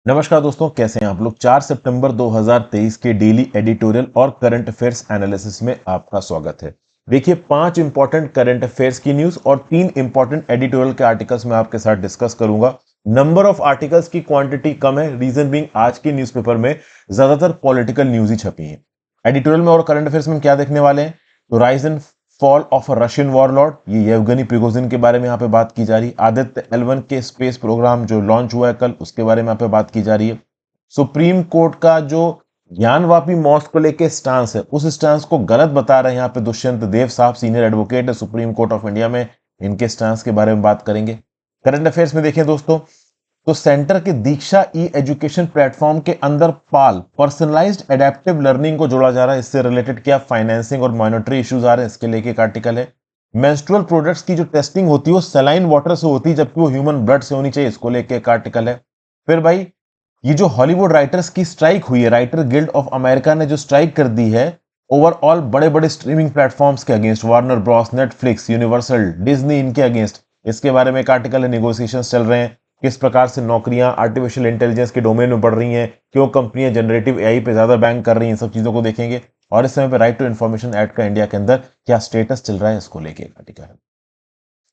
नमस्कार दोस्तों, कैसे हैं आप लोग। 4 सितंबर 2023 के डेली एडिटोरियल और करंट अफेयर्स एनालिसिस में आपका स्वागत है। देखिए, 5 इंपॉर्टेंट करंट अफेयर्स की न्यूज और 3 इंपॉर्टेंट एडिटोरियल के आर्टिकल्स में आपके साथ डिस्कस करूंगा। नंबर ऑफ आर्टिकल्स की क्वांटिटी कम है, रीजन बीइंग आज के न्यूज़पेपर में ज्यादातर पॉलिटिकल न्यूज ही छपी है। एडिटोरियल में और करंट अफेयर्स में क्या देखने वाले हैं, तो rise and fall of a Russian warlord, ये येवगनी प्रिगोजिन के बारे में यहाँ पे बात की जा रही है। आदित्य L1 के स्पेस प्रोग्राम जो लॉन्च हुआ है कल, उसके बारे में यहाँ पे बात की जा रही है। सुप्रीम कोर्ट का जो ज्ञानवापी मॉस्क को लेके स्टांस है, उस स्टांस को गलत बता रहे हैं यहाँ पे दुष्यंत देव साहब, सीनियर एडवोकेट है सुप्रीम कोर्ट ऑफ इंडिया में। इनके स्टांस के बारे में बात करेंगे। करंट अफेयर्स में देखें दोस्तों, तो सेंटर के दीक्षा ई एजुकेशन प्लेटफॉर्म के अंदर पाल पर्सनलाइज्ड एडेप्टिव लर्निंग को जोड़ा जा रहा है। इससे रिलेटेड क्या फाइनेंसिंग और मॉनेटरी इश्यूज आ रहे हैं, इसके लेके एक आर्टिकल है। मेंस्ट्रुअल प्रोडक्ट्स की जो टेस्टिंग होती है वो सलाइन वाटर से होती है, जबकि वो ह्यूमन ब्लड से होनी चाहिए, इसको लेके एक आर्टिकल है। फिर भाई, ये जो हॉलीवुड राइटर्स की स्ट्राइक हुई है, राइटर गिल्ड ऑफ अमेरिका ने जो स्ट्राइक कर दी है ओवरऑल बड़े बड़े स्ट्रीमिंग प्लेटफॉर्म्स के against, Warner Bros, Netflix, universal, Disney, इनके अगेंस्ट, इसके बारे में एक आर्टिकल है। नेगोशिएशंस चल रहे हैं, किस प्रकार से नौकरियां आर्टिफिशियल इंटेलिजेंस के डोमेन में बढ़ रही हैं, क्यों कंपनियां जनरेटिव एआई पे ज्यादा बैंक कर रही हैं, इन सब चीजों को देखेंगे। और इस समय पे राइट टू इन्फॉर्मेशन एक्ट का इंडिया के अंदर क्या स्टेटस चल रहा है, इसको लेके एक आर्टिकल है।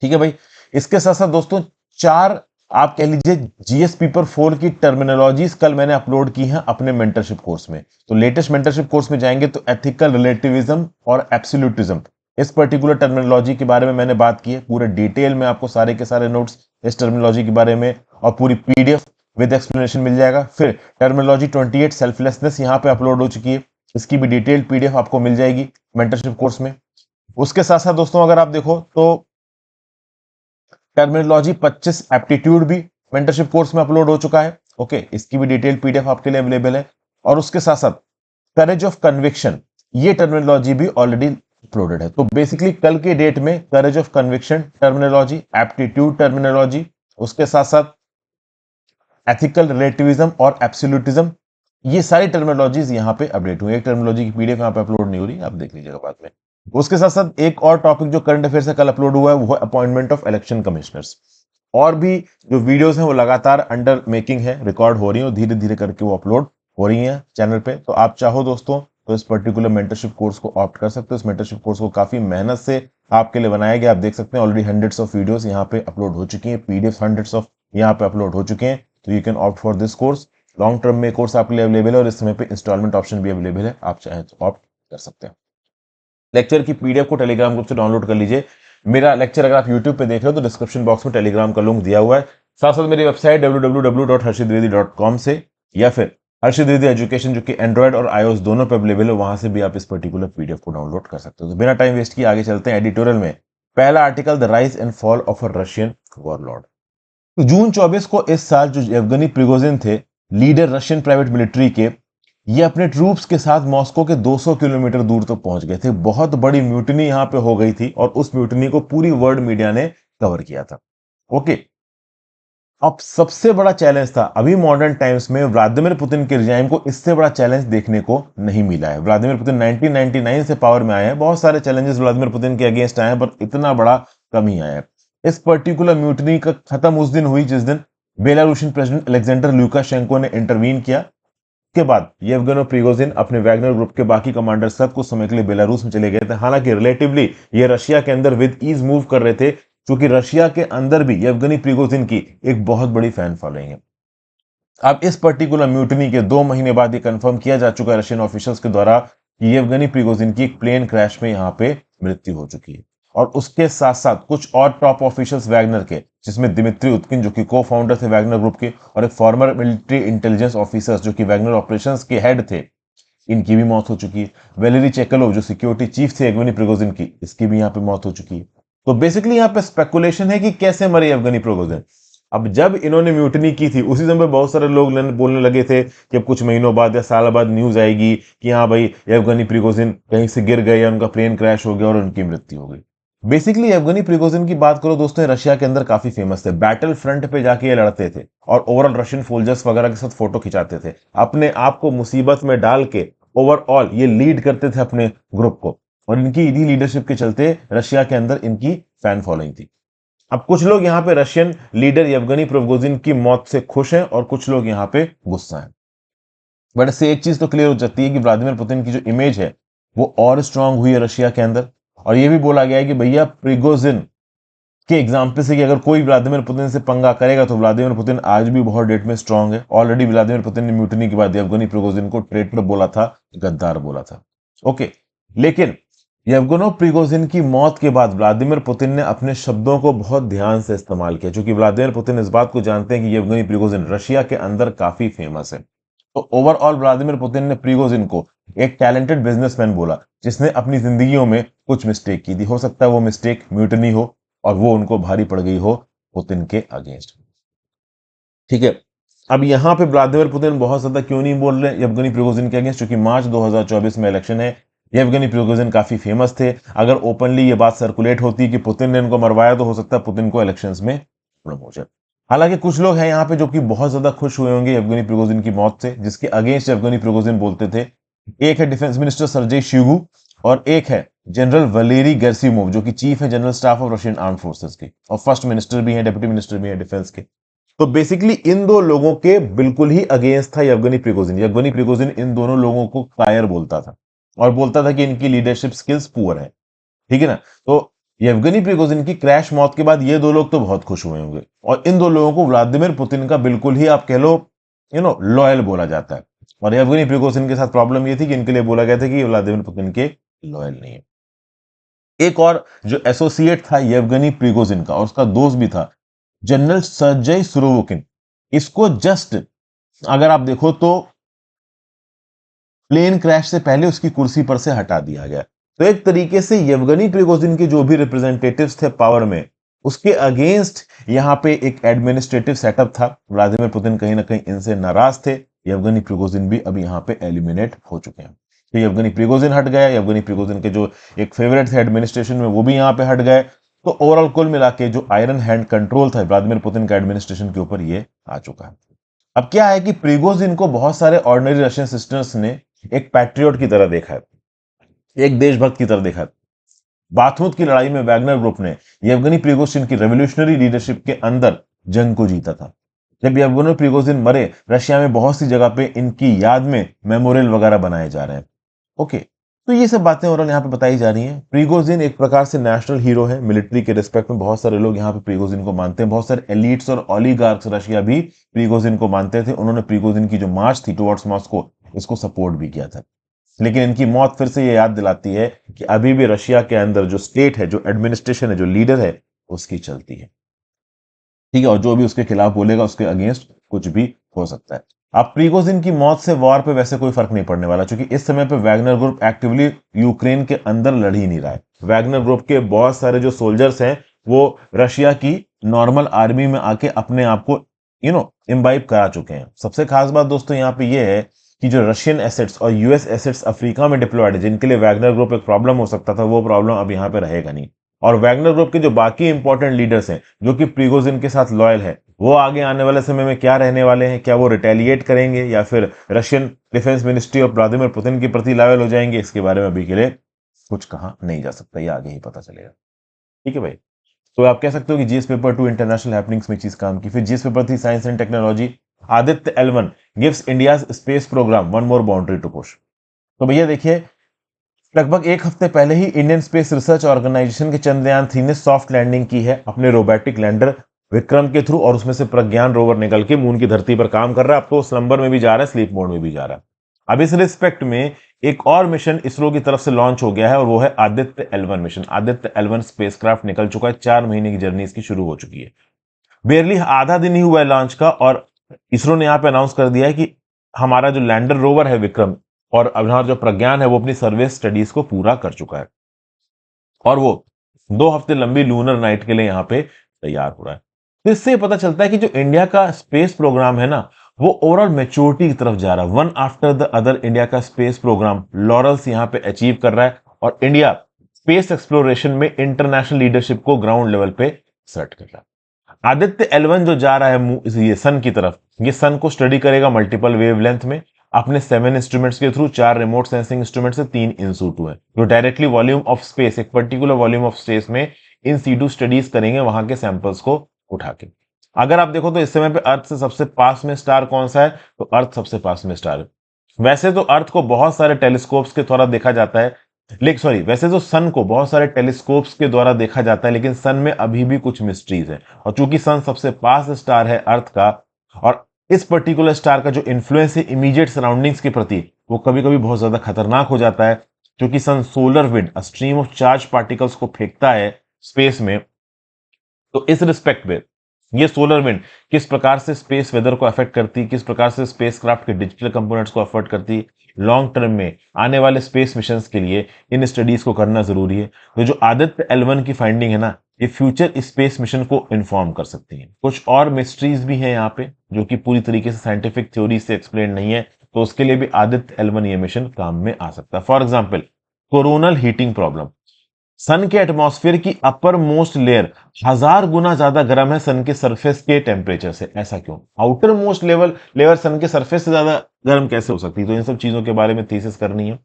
ठीक है भाई, इसके साथ साथ दोस्तों 4 आप कह लीजिए जीएस पेपर 4 की टर्मिनोलॉजीज कल मैंने अपलोड की हैं अपने मेंटरशिप कोर्स में। तो लेटेस्ट मेंटरशिप कोर्स में जाएंगे तो एथिकल रिलेटिविज्म और एब्सोल्यूटिज्म, इस पर्टिकुलर टर्मिनोलॉजी के बारे में मैंने बात की है। पूरे डिटेल में आपको सारे के सारे नोट्स इस टर्मिनोलॉजी के बारे में और पूरी पीडीएफ विद एक्सप्लेनेशन मिल जाएगा। फिर टर्मिनोलॉजी 28 सेल्फलेसनेस यहाँ पे अपलोड हो चुकी है, इसकी भी डिटेल्ड पीडीएफ आपको मिल जाएगी मेंटरशिप कोर्स में। उसके साथ साथ दोस्तों अगर आप देखो तो टर्मिनोलॉजी 25 एप्टीट्यूड भी मेंटरशिप कोर्स में अपलोड हो चुका है। ओके, इसकी भी डिटेल पीडीएफ आपके लिए अवेलेबल है। और उसके साथ साथ करेज ऑफ कन्विक्शन, ये टर्मिनोलॉजी भी ऑलरेडी अपलोडेड है। तो बेसिकली कल के डेट में courage of conviction terminology, aptitude terminology, उसके साथ साथ एथिकल रिलेटिविज्म और एब्सोल्यूटिज्म, ये सारी टर्मिनोलॉजीज यहाँ पे अपडेट हुई। एक टर्मिनोलॉजी की पीडीएफ यहाँ पे अपलोड नहीं हो रही, आप देख लीजिएगा बाद में। उसके साथ साथ एक और टॉपिक जो करंट अफेयर से कल अपलोड हुआ है वो है अपॉइंटमेंट ऑफ इलेक्शन कमिश्नर्स। और भी जो वीडियोस हैं वो लगातार अंडर मेकिंग है, रिकॉर्ड हो रही है और धीरे धीरे करके वो अपलोड हो रही है चैनल पे। तो आप चाहो दोस्तों तो इस पर्टिकुलर मेंटरशिप कोर्स को ऑप्ट कर सकते हो। इस मेंटरशिप कोर्स को काफी मेहनत से आपके लिए बनाया गया, आप देख सकते हैं ऑलरेडी हंड्रेड्स ऑफ वीडियोस यहाँ पे अपलोड हो चुकी हैं, पीडीएफ हंड्रेड्स ऑफ यहाँ पे अपलोड हो चुके हैं। तो you can opt for this course. Long term में कोर्स आपके लिए अवेलेबल है और इस समय पे इंस्टॉलमेंट ऑप्शन भी अवेलेबल है, आप चाहें तो ऑप्ट कर सकते हैं। लेक्चर की पीडीएफ को टेलीग्राम ग्रुप से डाउनलोड कर लीजिए। मेरा लेक्चर अगर आप यूट्यूब पे देख रहे हो तो डिस्क्रिप्शन बॉक्स में टेलीग्राम का लिंक दिया हुआ है। साथ साथ मेरी वेबसाइट www.harshidvedi.com से या फिर हर्षित द्विवेदी एजुकेशन जो कि एंड्रॉइड और iOS दोनों पे अवेलेबल है, वहां से भी आप इस पर्टिकुलर पीडीएफ को डाउनलोड कर सकते हो। तो बिना टाइम वेस्ट किए आगे चलते हैं एडिटोरियल में। पहला article, the rise and fall of a Russian warlord. तो जून 24 को इस साल जो येवगनी प्रिगोजिन थे, लीडर रशियन प्राइवेट मिलिट्री के, ये अपने ट्रूप्स के साथ मॉस्को के 200 किलोमीटर दूर तक पहुंच गए थे। बहुत बड़ी म्यूटनी यहां पे हो गई थी और उस म्यूटनी को पूरी वर्ल्ड मीडिया ने कवर किया था। ओके, अब सबसे बड़ा चैलेंज था, अभी मॉडर्न टाइम्स में व्लादिमीर पुतिन के रिजाइम को इससे बड़ा चैलेंज देखने को नहीं मिला है। व्लादिमीर पुतिन 1999 से पावर में आए हैं, बहुत सारे चैलेंजेस व्लादिमीर पुतिन के अगेंस्ट आए हैं, पर इतना बड़ा कम ही आया है। इस पर्टिकुलर म्यूटनी का खत्म उस दिन हुई जिस दिन बेलारूशियन प्रेसिडेंट अलेक्जेंडर लुकाशेंको ने इंटरवीन किया। के बाद येवगेनी प्रिगोजिन अपने वैगनर ग्रुप के बाकी कमांडर सब कुछ समय के लिए बेलारूस में चले गए थे। हालांकि रिलेटिवली ये रशिया के अंदर विद ईज मूव कर रहे थे, क्योंकि रशिया के अंदर भी येवगेनी प्रिगोजिन की एक बहुत बड़ी फैन फॉलोइंग है। अब इस पर्टिकुलर म्यूटनी के 2 महीने बाद ये कंफर्म किया जा चुका है रशियन ऑफिशियल्स के द्वारा कि येवगेनी प्रिगोजिन की एक प्लेन क्रैश में यहां पे मृत्यु हो चुकी है। और उसके साथ साथ कुछ और टॉप ऑफिशियल्स वैगनर के, जिसमें दिमित्री उत्किन जो कि को फाउंडर थे वैगनर ग्रुप के, और एक फॉर्मर मिलिट्री इंटेलिजेंस ऑफिसर्स जो कि वैगनर ऑपरेशंस के हेड थे, इनकी भी मौत हो चुकी है। वेलेरी चेकलोव जो सिक्योरिटी चीफ थे येवगेनी प्रिगोजिन की, इसकी भी यहाँ पे मौत हो चुकी है। तो बेसिकली यहाँ पे स्पेकुलेशन है कि कैसे मरे येवगेनी प्रिगोजिन। अब जब इन्होंने म्यूटनी की थी उसी समय बहुत सारे लोग बोलने लगे थे कि अब कुछ महीनों बाद या साल बाद न्यूज आएगी कि हाँ भाई येवगेनी प्रिगोजिन कहीं से गिर गए या उनका प्लेन क्रैश हो गया और उनकी मृत्यु हो गई। बेसिकली येवगेनी प्रिगोजिन की बात करो दोस्तों, रशिया के अंदर काफी फेमस थे, बैटल फ्रंट पे जाके ये लड़ते थे और ओवरऑल रशियन सोल्जर्स वगैरह के साथ फोटो खिंचाते थे, अपने आप को मुसीबत में डाल के ओवरऑल ये लीड करते थे अपने ग्रुप को, और इनकी इन्हीं लीडरशिप के चलते रशिया के अंदर इनकी फैन फॉलोइंग थी। अब कुछ लोग यहाँ पे रशियन लीडर येवगेनी प्रिगोजिन की मौत से खुश हैं और कुछ लोग यहाँ पे गुस्सा हैं। बट इससे एक चीज तो क्लियर हो जाती है कि व्लादिमीर पुतिन की जो इमेज है वो और स्ट्रांग हुई है रशिया के अंदर। और ये भी बोला गया है कि भैया प्रिगोजिन के एग्जाम्पल से कि अगर कोई व्लादिमीर पुतिन से पंगा करेगा तो व्लादिमीर पुतिन आज भी बहुत डेट में स्ट्रांग है। ऑलरेडी व्लादिमीर पुतिन ने म्यूटनी के बाद येवगेनी प्रिगोजिन को ट्रेटर बोला था, गद्दार बोला था। ओके, लेकिन येवगेनी प्रिगोजिन की मौत के बाद व्लादिमीर पुतिन ने अपने शब्दों को बहुत ध्यान से इस्तेमाल किया, क्योंकि व्लादिमीर पुतिन इस बात को जानते हैं कि येवगेनी प्रिगोजिन रशिया के अंदर काफी फेमस है। तो ओवरऑल व्लादिमीर पुतिन ने प्रिगोजिन को एक टैलेंटेड बिजनेसमैन बोला जिसने अपनी जिंदगियों में कुछ मिस्टेक की थी। हो सकता है वो मिस्टेक म्यूटनी हो और वो उनको भारी पड़ गई हो पुतिन के अगेंस्ट। ठीक है, अब यहां पे व्लादिमीर पुतिन बहुत ज्यादा क्यों नहीं बोल रहे येवगेनी प्रिगोजिन के अगेंस्ट, क्योंकि मार्च 2024 में इलेक्शन है। येवगेनी प्रिगोजिन काफी फेमस थे। अगर ओपनली ये बात सर्कुलेट होती कि पुतिन ने इनको मरवाया तो हो सकता है पुतिन को इलेक्शंस में प्रॉब्लम हो जाए। हालांकि कुछ लोग हैं यहाँ पे जो कि बहुत ज्यादा खुश हुए होंगे येवगेनी प्रिगोजिन की मौत से, जिसके अगेंस्ट येवगेनी प्रिगोजिन बोलते थे। एक है डिफेंस मिनिस्टर सर्जेई शुइगु और एक है जनरल वलेरी गेरसिमोव जो कि चीफ है general staff of Russian arm forces के और फर्स्ट मिनिस्टर भी हैं, डिप्टी मिनिस्टर भी हैं डिफेंस के। तो बेसिकली इन दो लोगों के बिल्कुल ही अगेंस्ट था येवगेनी प्रिगोजिन। येवगेनी प्रिगोजिन इन दोनों लोगों को कायर बोलता था और बोलता था कि इनकी लीडरशिप स्किल्स पुअर है। ठीक है ना। तो येवगेनी प्रिगोजिन की क्रैश मौत के बाद ये दो लोग तो बहुत खुश हुए होंगे और इन दो लोगों को व्लादिमीर पुतिन का बिल्कुल ही आप कह लो लॉयल बोला जाता है। और येवगेनी प्रिगोजिन के साथ प्रॉब्लम ये थी कि इनके लिए बोला गया था कि व्लादिमीर पुतिन के लॉयल नहीं है। एक और जो एसोसिएट था येवगेनी प्रिगोजिन का और उसका दोस्त भी था जनरल सर्जेई सुरोविकिन। इसको जस्ट अगर आप देखो तो प्लेन क्रैश से पहले उसकी कुर्सी पर से हटा दिया गया। तो एक तरीके से येवगेनी प्रिगोजिन के जो भी रिप्रेजेंटेटिव्स थे पावर में, उसके अगेंस्ट यहां पे एक एडमिनिस्ट्रेटिव सेटअप था। व्लादिमीर पुतिन कहीं ना कहीं इनसे नाराज थे। येवगेनी प्रिगोजिन भी अब यहां पे एलिमिनेट हो चुके हैं। तो येवगेनी प्रिगोजिन हट गया, येवगेनी प्रिगोजिन के जो एक फेवरेट थे एडमिनिस्ट्रेशन में वो भी यहां पे हट गए। तो ओवरऑल कुल मिला के जो आयरन हैंड कंट्रोल था व्लादिमीर पुतिन का एडमिनिस्ट्रेशन के ऊपर ये आ चुका है। अब क्या है कि प्रिगोजिन को बहुत सारे ऑर्डिनरी रशियन सिस्टर्स ने एक पैट्रियट की तरह देखा है, एक देशभक्त की तरह देखा है। बाथमुत की लड़ाई में वैगनर ग्रुप ने येवगेनी प्रिगोजिन की रेवोल्यूशनरी लीडरशिप के अंदर जंग को जीता था। जब येवगेनी प्रिगोजिन मरे, रशिया में बहुत सी जगह पे इनकी याद में मेमोरियल वगैरह बनाए जा रहे हैं। ओके, तो ये सब बातें ओवरऑल यहाँ पे बताई जा रही हैं। प्रिगोजिन एक प्रकार से नेशनल हीरो है। मिलिट्री के रिस्पेक्ट में बहुत सारे लोग यहाँ पे प्रिगोजिन को मानते हैं। बहुत सारे एलिट्स और ओलिगार्क्स रशिया भी प्रिगोजिन को मानते थे। उन्होंने प्रिगोजिन की जो मार्च थी टुवर्ड्स मॉस्को, इसको सपोर्ट भी किया था। लेकिन इनकी मौत फिर से ये याद दिलाती है कि अभी भी रशिया के अंदर जो स्टेट है, जो एडमिनिस्ट्रेशन है, जो लीडर है, उसकी चलती है। ठीक है, और जो भी उसके खिलाफ बोलेगा उसके अगेंस्ट कुछ भी हो सकता है। अब प्रिगोजिन की मौत से वॉर पे वैसे कोई फर्क नहीं पड़ने वाला, क्योंकि इस समय पे वैगनर ग्रुप एक्टिवली यूक्रेन के अंदर लड़ ही नहीं रहा है। वैगनर ग्रुप के बहुत सारे जो सोल्जर्स हैं वो रशिया की नॉर्मल आर्मी में आके अपने आप को इम्बाइब करा चुके हैं। सबसे खास बात दोस्तों यहाँ पे ये है कि जो रशियन एसेट्स और यूएस एसेट्स अफ्रीका में डिप्लॉयड है, जिनके लिए वैगनर ग्रुप एक प्रॉब्लम हो सकता था, वो प्रॉब्लम अब यहाँ पे रहेगा नहीं। और वैगनर ग्रुप के जो बाकी इंपॉर्टेंट लीडर्स हैं जो कि प्रिगोजिन के साथ लॉयल है, वो आगे आने वाले समय में क्या रहने वाले हैं, क्या वो रिटेलिएट करेंगे या फिर रशियन डिफेंस मिनिस्ट्री और व्लादिमीर पुतिन के प्रति लॉयल हो जाएंगे, इसके बारे में अभी के लिए कुछ कहा नहीं जा सकता, ये आगे ही पता चलेगा। ठीक है भाई, तो आप कह सकते हो कि जीएस पेपर 2 इंटरनेशनल हैपनिंग्स में चीज काम की। फिर GS paper 3 science and technology, Aditya L1 gives India space program one more boundary to push. तो भैया देखिए, लगभग एक हफ्ते पहले ही इंडियन स्पेस रिसर्च ऑर्गेनाइजेशन के चंद्रयान 3 ने सॉफ्ट लैंडिंग की है अपने रोबोटिक लैंडर विक्रम के थ्रू, और उसमें से प्रज्ञान रोवर निकल के मून की धरती पर काम कर रहा है। अब तो स्लंबर में भी जा रहा है, स्लीप मोड में भी जा रहा है। अब इस रिस्पेक्ट में एक और मिशन इसरो की तरफ से लॉन्च हो गया है और वो है Aditya L1 mission. Aditya L1 spacecraft निकल चुका है, 4 महीने की जर्नी इसकी शुरू हो चुकी है। बेरली आधा दिन ही हुआ है लॉन्च का और इसरो ने यहां पे अनाउंस कर दिया है कि हमारा जो लैंडर रोवर है विक्रम और हमारा जो प्रज्ञान है वो अपनी सर्वे स्टडीज को पूरा कर चुका है और वो 2 हफ्ते लंबी लूनर नाइट के लिए यहां पे तैयार हो रहा है। तो इससे पता चलता है कि जो इंडिया का स्पेस प्रोग्राम है ना, वो ओवरऑल मैच्योरिटी की तरफ जा रहा है। One after the other India का स्पेस प्रोग्राम लॉरल्स यहां पे अचीव कर रहा है और इंडिया स्पेस एक्सप्लोरेशन में इंटरनेशनल लीडरशिप को ग्राउंड लेवल पे सेट कर रहा है। आदित्य L1 जो जा रहा है ये सन की तरफ, ये सन को स्टडी करेगा मल्टीपल वेवलेंथ में अपने 7 इंस्ट्रूमेंट्स के थ्रू। 4 रिमोट सेंसिंग इंस्ट्रूमेंट से 3 इन सूटू है जो डायरेक्टली वॉल्यूम ऑफ स्पेस, एक पर्टिकुलर वॉल्यूम ऑफ स्पेस में इन सीटू स्टडीज करेंगे वहां के सैंपल्स को उठा के। अगर आप देखो तो इस समय पे अर्थ से सबसे पास में स्टार कौन सा है, तो अर्थ सबसे पास में स्टार है। वैसे तो अर्थ को बहुत सारे टेलीस्कोप्स के द्वारा देखा जाता है, लेकिन सॉरी, वैसे तो सन को बहुत सारे टेलीस्कोप्स के द्वारा देखा जाता है, लेकिन सन में अभी भी कुछ मिस्ट्रीज है। और चूंकि सन सबसे पास स्टार है अर्थ का, और इस पर्टिकुलर स्टार का जो इन्फ्लुएंस है इमीडिएट सराउंडिंग्स के प्रति, वो कभी कभी बहुत ज्यादा खतरनाक हो जाता है, क्योंकि sun solar wind, stream of charge particles को फेंकता है स्पेस में। तो इस रिस्पेक्ट में ये सोलर विंड किस प्रकार से स्पेस वेदर को अफेक्ट करती, किस प्रकार से स्पेसक्राफ्ट के डिजिटल कंपोनेंट्स को अफेक्ट करती, लॉन्ग टर्म में आने वाले स्पेस मिशंस के लिए इन स्टडीज को करना जरूरी है। तो जो आदित्य L1 की फाइंडिंग है ना, ये फ्यूचर स्पेस मिशन को इन्फॉर्म कर सकती है। कुछ और मिस्ट्रीज भी हैं यहाँ पे जो कि पूरी तरीके से साइंटिफिक थ्योरी से एक्सप्लेन नहीं है, तो उसके लिए भी आदित्य L1 ये मिशन काम में आ सकता है। For example, coronal heating problem. Sun के एटमॉस्फेयर की अपर मोस्ट लेयर 1000 गुना ज्यादा गर्म है सन के सरफेस के टेम्परेचर से। ऐसा क्यों? आउटर मोस्ट लेयर सन के सरफेस से ज्यादा गर्म कैसे हो सकती है? तो इन सब चीजों के बारे में थीसिस करनी है।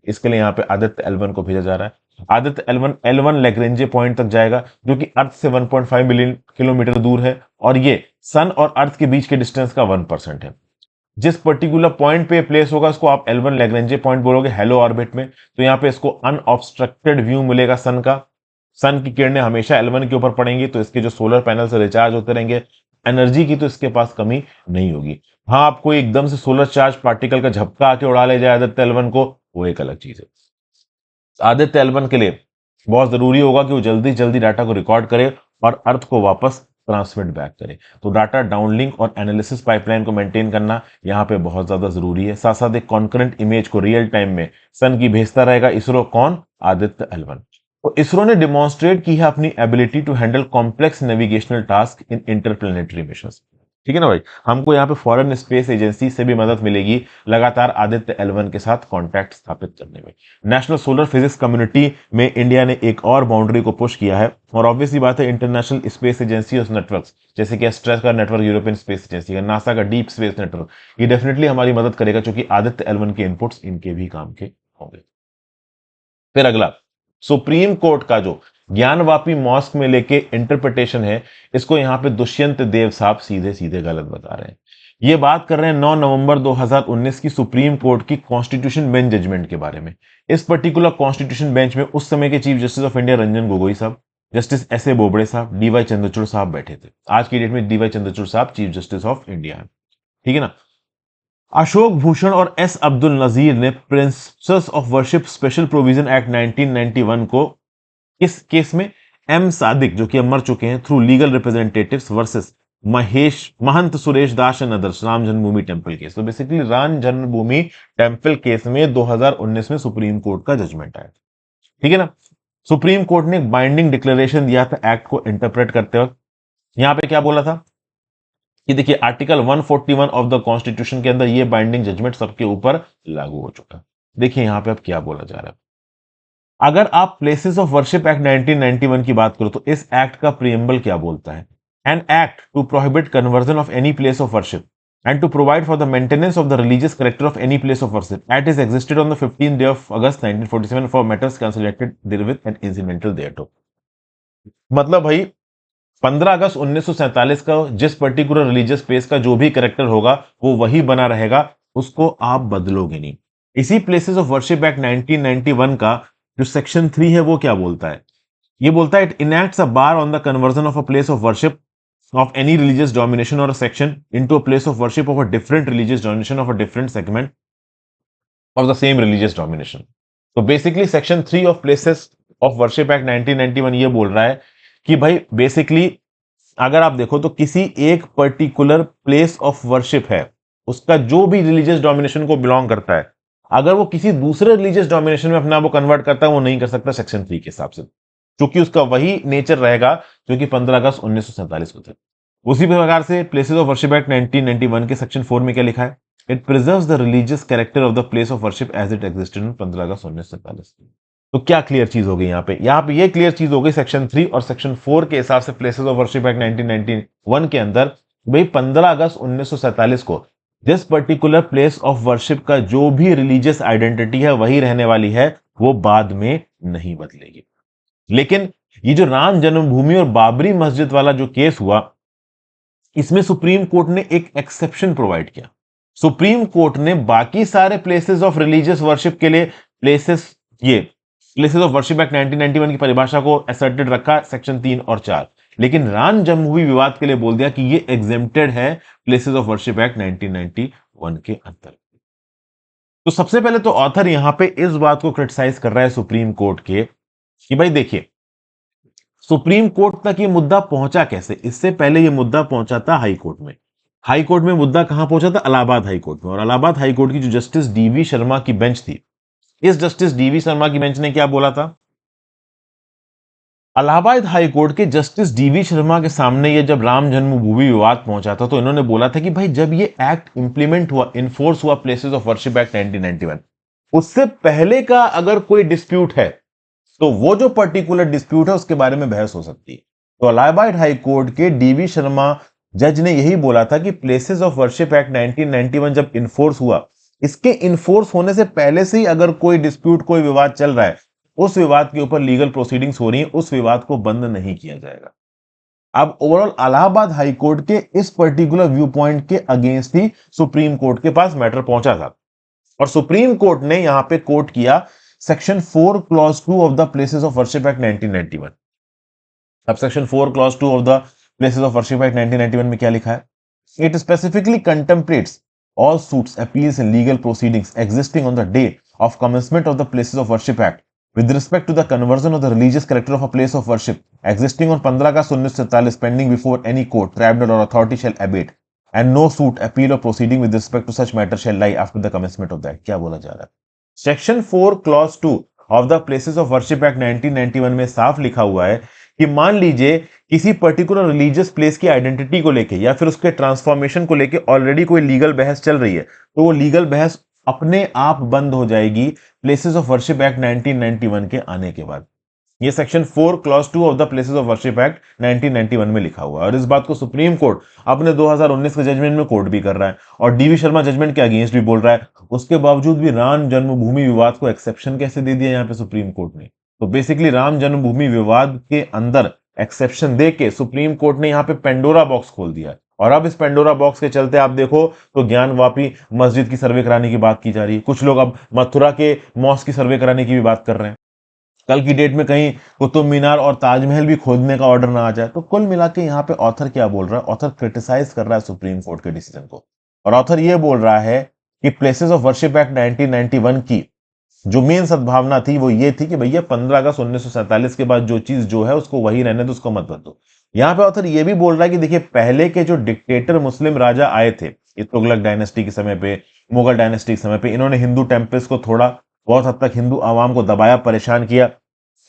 इसके लिए यहाँ पे आदित्य L1 को भेजा जा रहा है। आदित्य L1 लैग्रेंजे पॉइंट तक जाएगा, जो कि अर्थ से 1.5 मिलियन किलोमीटर दूर है, और ये सन और अर्थ के बीच के डिस्टेंस का 1% है। जिस पर्टिकुलर पॉइंट पे प्लेस होगा उसको आप L1 लैग्रेंजे पॉइंट बोलोगे हेलो ऑर्बिट में। तो यहाँ पे इसको अनऑब्स्ट्रक्टेड व्यू मिलेगा सन का। सन की किरणें हमेशा L1 के ऊपर पड़ेंगी, तो इसके जो सोलर पैनल से रिचार्ज होते रहेंगे, एनर्जी की तो इसके पास कमी नहीं होगी। हाँ, आपको एकदम से सोलर चार्ज पार्टिकल का झपका आके उड़ा ले जाए आदित्य L1 को, वो एक अलग चीज है। आदित्य L1 के लिए बहुत जरूरी होगा कि वो जल्दी जल्दी डाटा को रिकॉर्ड करे और अर्थ को वापस ट्रांसमिट बैक करे। तो डाटा डाउनलिंक और एनालिसिस पाइपलाइन को मेंटेन करना यहाँ पे बहुत ज्यादा जरूरी है। साथ साथ एक कॉन्करेंट इमेज को रियल टाइम में सन की भेजता रहेगा इसरो। कौन? आदित्य L1। तो इसरो ने डिमॉन्स्ट्रेट की है अपनी ability to handle complex navigational task in interplanetary missions. ठीक है ना भाई, हमको यहाँ पे फॉरेन स्पेस एजेंसी से भी मदद मिलेगी लगातार आदित्य L1 के साथ कांटेक्ट स्थापित करने में। नेशनल सोलर फिजिक्स कम्युनिटी में इंडिया ने एक और बाउंड्री को पुश किया है, और ऑब्वियसली बात है इंटरनेशनल स्पेस एजेंसी और नेटवर्क्स, जैसे कि एस्ट्रा का नेटवर्क, यूरोपियन स्पेस एजेंसी का, नासा का डीप स्पेस नेटवर्क, ये डेफिनेटली हमारी मदद करेगा, क्योंकि आदित्य L1 के इनपुट्स इनके भी काम के होंगे। फिर अगला, सुप्रीम कोर्ट का जो ज्ञानवापी मॉस्क में लेके इंटरप्रिटेशन है, इसको यहां पे दुष्यंत देव साहब सीधे सीधे गलत बता रहे हैं। ये बात कर रहे हैं 9 नवंबर 2019 की सुप्रीम कोर्ट की कॉन्स्टिट्यूशन बेंच जजमेंट के बारे में। इस पर्टिकुलर कॉन्स्टिट्यूशन बेंच में उस समय के chief justice of India Ranjan Gogoi साहब, जस्टिस S.A. बोबड़े साहब, DY चंद्रचूड़ साहब बैठे थे। आज की डेट में DY चंद्रचूड़ साहब चीफ जस्टिस ऑफ इंडिया है। ठीक है ना। अशोक भूषण और S. अब्दुल नजीर ने principles of worship special provision act 1991 को इस केस में M. सादिक, जो कि अब मर चुके हैं, through legal representatives versus Mahant Suresh Das and others, Ram Janmabhoomi temple case. तो बेसिकली राम जन्मभूमि टेंपल केस में 2019 में सुप्रीम कोर्ट का जजमेंट आया। ठीक है ना। सुप्रीम कोर्ट ने बाइंडिंग डिक्लेरेशन दिया था एक्ट को इंटरप्रेट करते वक्त। यहां पे क्या बोला था कि देखिए आर्टिकल 141 ऑफ द कॉन्स्टिट्यूशन के अंदर ये बाइंडिंग जजमेंट सबके ऊपर लागू हो चुका है। देखिए यहां पे अब क्या बोला जा रहा है। अगर आप प्लेसेस ऑफ वर्शिप एक्ट 1991 की बात करो तो इस एक्ट का प्रीएम्बल क्या बोलता है? An act to prohibit conversion of any place of worship and to provide for the maintenance of the religious character of any place of worship. Act is existed on the 15th day of August 1947 for matters consolidated therewith and incidental thereto. मतलब भाई 15 August 1947 का जिस particular religious place का जो भी character होगा वो वही बना रहेगा, उसको आप बदलोगे नहीं। इसी प्लेसेस ऑफ वर्शिप एक्ट 1991 का जो सेक्शन 3 है वो क्या बोलता है? ये बोलता है it enacts a bar on the conversion of a place of worship of any religious domination or a section into a place of worship of a different religious domination of a different segment of the same religious domination. तो basically section 3 of places of worship act 1991 ये बोल रहा है कि भाई basically अगर आप देखो तो किसी एक पर्टिकुलर प्लेस ऑफ वर्शिप है, उसका जो भी रिलीजियस डोमिनेशन को बिलोंग करता है, अगर वो किसी दूसरे रिलीजियस डोमिनेशन में अपना वो कन्वर्ट करता है, वो नहीं कर सकता सेक्शन 3 के हिसाब से, क्योंकि उसका वही नेचर रहेगा जो कि 15 अगस्त 1947 को थे। उसी प्रकार से प्लेसेस ऑफ वर्शिप एक्ट 1991 के सेक्शन 4 में क्या लिखा है? It preserves the religious character of the place of worship as it existed on 15 August 1947। तो क्या क्लियर चीज हो गई यहाँ पे ये क्लियर चीज हो गई सेक्शन 3 और सेक्शन 4 के हिसाब से प्लेसेस ऑफ वर्शिप एक्ट 1991 के अंदर भाई 15 अगस्त 1947 को जिस पर्टिकुलर प्लेस ऑफ वर्शिप का जो भी रिलीजियस आइडेंटिटी है वही रहने वाली है, वो बाद में नहीं बदलेगी। लेकिन ये जो राम जन्मभूमि और बाबरी मस्जिद वाला जो केस हुआ, इसमें सुप्रीम कोर्ट ने एक एक्सेप्शन प्रोवाइड किया। सुप्रीम कोर्ट ने बाकी सारे प्लेसेस ऑफ रिलीजियस वर्शिप के लिए प्लेसेस ऑफ वर्शिप एक्ट 1991 की परिभाषा को असर्टेड रखा सेक्शन 3 और 4, लेकिन राम जन्मभूमि विवाद के लिए बोल दिया कि ये एग्जेम्प्टेड है प्लेसेस ऑफ वर्शिप एक्ट 1991 के अंतर्गत। तो सबसे पहले तो ऑथर यहां पे इस बात को क्रिटिसाइज कर रहा है सुप्रीम कोर्ट के कि भाई देखिए, सुप्रीम कोर्ट तक ये मुद्दा पहुंचा कैसे। इससे पहले ये मुद्दा पहुंचा था हाई कोर्ट में। हाई कोर्ट में मुद्दा कहां पहुंचा था? इलाहाबाद हाई कोर्ट में। और इलाहाबाद हाई कोर्ट की जो जस्टिस डीवी शर्मा की बेंच थी, इस जस्टिस डीवी शर्मा की बेंच ने क्या बोला था? इलाहाबाद हाई कोर्ट के जस्टिस डीवी शर्मा के सामने ये जब राम जन्मभूमि विवाद पहुंचा था, तो इन्होंने बोला था कि भाई जब ये एक्ट इंप्लीमेंट हुआ, इन्फोर्स हुआ, प्लेसेस ऑफ वर्शिप एक्ट 1991, उससे पहले का अगर कोई डिस्प्यूट है तो वो जो पर्टिकुलर डिस्प्यूट है उसके बारे में बहस हो सकती है। तो इलाहाबाद हाई कोर्ट के डीवी शर्मा जज ने यही बोला था कि प्लेसेस ऑफ वर्शिप एक्ट 1991 जब इन्फोर्स हुआ, इसके इन्फोर्स होने से पहले से ही अगर कोई डिस्प्यूट, कोई विवाद चल रहा है, उस विवाद के ऊपर लीगल प्रोसीडिंग्स हो रही है, उस विवाद को बंद नहीं किया जाएगा। अब ओवरऑल इलाहाबाद हाई कोर्ट के इस पर्टिकुलर व्यू पॉइंट के अगेंस्ट ही सुप्रीम कोर्ट के पास मैटर पहुंचा था। और सुप्रीम कोर्ट ने यहां पे कोट किया section 4 clause 2 of the places of worship act 1991। अब section 4 clause 2 of the places of worship act 1991 में क्या लिखा है? It specifically contemplates all suits, appeals and legal proceedings existing on the day of commencement of the places of worship act with respect to the conversion of the religious character of a place of worship existing on 15 August 1947 pending before any court, tribunal or authority shall abate, and no suit, appeal or proceeding with respect to such matter shall lie after the commencement of the act। क्या बोला जा रहा है? Section 4 clause 2 of the places of worship act 1991 में साफ लिखा हुआ है कि मान लीजिए किसी पर्टिकुलर रिलीजियस प्लेस की आइडेंटिटी को लेके या फिर उसके ट्रांसफॉर्मेशन को लेके ऑलरेडी कोई लीगल बहस चल रही है, तो वो लीगल बहस अपने आप बंद हो जाएगी प्लेसेस ऑफ वर्शिप एक्ट 1991 के आने के बाद। ये section 4 clause 2 of the places of worship act 1991 में लिखा हुआ है। और इस बात को सुप्रीम कोर्ट अपने 2019 के जजमेंट में कोर्ट भी कर रहा है और डीवी शर्मा जजमेंट के अगेंस्ट भी बोल रहा है। उसके बावजूद भी राम जन्मभूमि विवाद को एक्सेप्शन कैसे दे दिया यहाँ पे सुप्रीम कोर्ट ने? तो बेसिकली राम जन्मभूमि विवाद के अंदर एक्सेप्शन दे के सुप्रीम कोर्ट ने यहाँ पे पेंडोरा बॉक्स खोल दिया है। और अब इस पेंडोरा बॉक्स के चलते आप देखो तो ज्ञानवापी मस्जिद की सर्वे कराने की बात की जा रही है। कुछ लोग अब मथुरा के मॉस्क की सर्वे कराने की भी बात कर रहे हैं। कल की डेट में कहीं कुतुब मीनार और ताजमहल भी खोदने का ऑर्डर ना आ जाए। तो कुल मिला के यहाँ पे ऑथर क्या बोल रहा है? ऑथर क्रिटिसाइज कर रहा है सुप्रीम कोर्ट के डिसीजन को। और ऑथर ये बोल रहा है कि प्लेसेस ऑफ वर्शिप एक्ट 1991 की जो मेन सद्भावना थी वो ये थी कि भैया 15 अगस्त 1947 के बाद जो चीज जो है उसको वही रहने दो, उसको मत बदलो। यहाँ पे ऑथर ये भी बोल रहा है कि देखिए, पहले के जो डिक्टेटर मुस्लिम राजा आए थे, ये तुगलक डायनेस्टी के समय पे, मुगल डायनेस्टी के समय पे, इन्होंने हिंदू टेम्पल्स को थोड़ा बहुत हद तक हिंदू आवाम को दबाया, परेशान किया।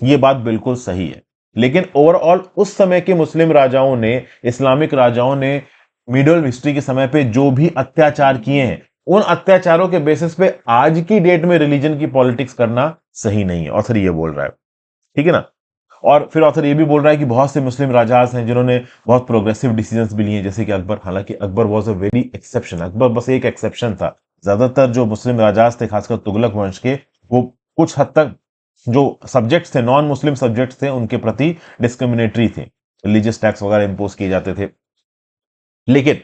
ये बात बिल्कुल सही है। लेकिन ओवरऑल उस समय के मुस्लिम राजाओं ने, इस्लामिक राजाओं ने मिडिल हिस्ट्री के समय पे जो भी अत्याचार किए हैं, उन अत्याचारों के बेसिस पे आज की डेट में रिलीजन की पॉलिटिक्स करना सही नहीं है। ऑथर ये बोल रहा है, ठीक है ना। और फिर ऑथर ये भी बोल रहा है कि बहुत से मुस्लिम राजाज हैं जिन्होंने बहुत प्रोग्रेसिव डिसीजंस भी लिए, जैसे कि अकबर। हालांकि Akbar was a very exception, Akbar बस एक एक्सेप्शन था। ज्यादातर जो मुस्लिम राजाज थे, खासकर तुगलक वंश के, वो कुछ हद तक जो सब्जेक्ट्स थे, नॉन मुस्लिम सब्जेक्ट्स थे, उनके प्रति डिस्क्रिमिनेटरी थे, रिलीजियस टैक्स वगैरह इंपोज किए जाते थे। लेकिन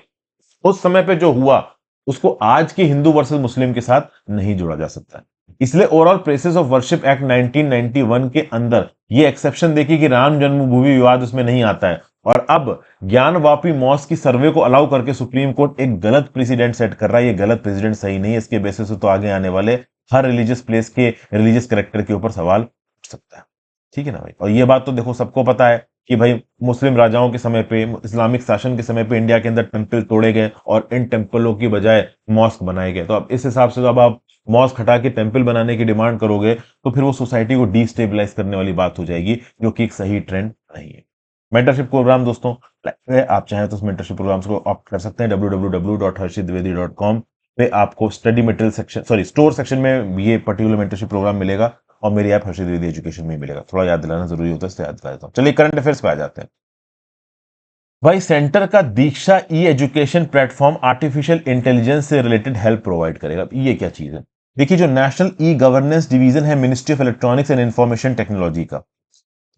उस समय पे जो हुआ उसको आज के हिंदू वर्सेस मुस्लिम के साथ नहीं जोड़ा जा सकता। इसलिए overall places of worship act 1991 के अंदर ये एक्सेप्शन देखिए कि राम जन्मभूमि विवाद उसमें नहीं आता है। और अब ज्ञानवापी मॉस्क की सर्वे को अलाउ करके सुप्रीम कोर्ट एक गलत प्रेसिडेंट सेट कर रहा है। ये गलत प्रेसिडेंट सही नहीं है। इसके बेसिस से तो आगे आने वाले हर रिलीजियस प्लेस के रिलीजियस कैरेक्टर के ऊपर सवाल उठ सकता है, ठीक है ना भाई। और ये बात तो देखो सबको पता है कि भाई मुस्लिम राजाओं के समय पे, इस्लामिक शासन के समय पे इंडिया के अंदर टेंपल तोड़े गए और इन टेंपलों की बजाय मॉस्क बनाए गए। तो अब इस हिसाब से अब आप मॉस्क हटा के टेंपल बनाने की डिमांड करोगे तो फिर वो सोसाइटी को डिस्टेबलाइज करने वाली बात हो जाएगी, जो कि एक सही ट्रेंड नहीं है। मेंटरशिप प्रोग्राम दोस्तों, आप चाहें तो उस मेंटरशिप प्रोग्राम्स को ऑप्ट कर सकते हैं। www.harshitdwedi.com पे आपको study material section, store section में ये पर्टिकुलर मेंटरशिप प्रोग्राम मिलेगा और मेरी ऐप हर्षित द्विवेदी एजुकेशन में मिलेगा। थोड़ा याद दिलाना जरूरी होता है, इससे याद दिला देता हूं। चलिए करंट अफेयर्स पे आ जाते हैं। भाई सेंटर का दीक्षा ई एजुकेशन प्लेटफॉर्म आर्टिफिशियल इंटेलिजेंस से रिलेटेड हेल्प प्रोवाइड करेगा। ये क्या चीज है? देखिए, जो नेशनल ई गवर्नेंस डिवीजन है ministry of electronics and information technology का,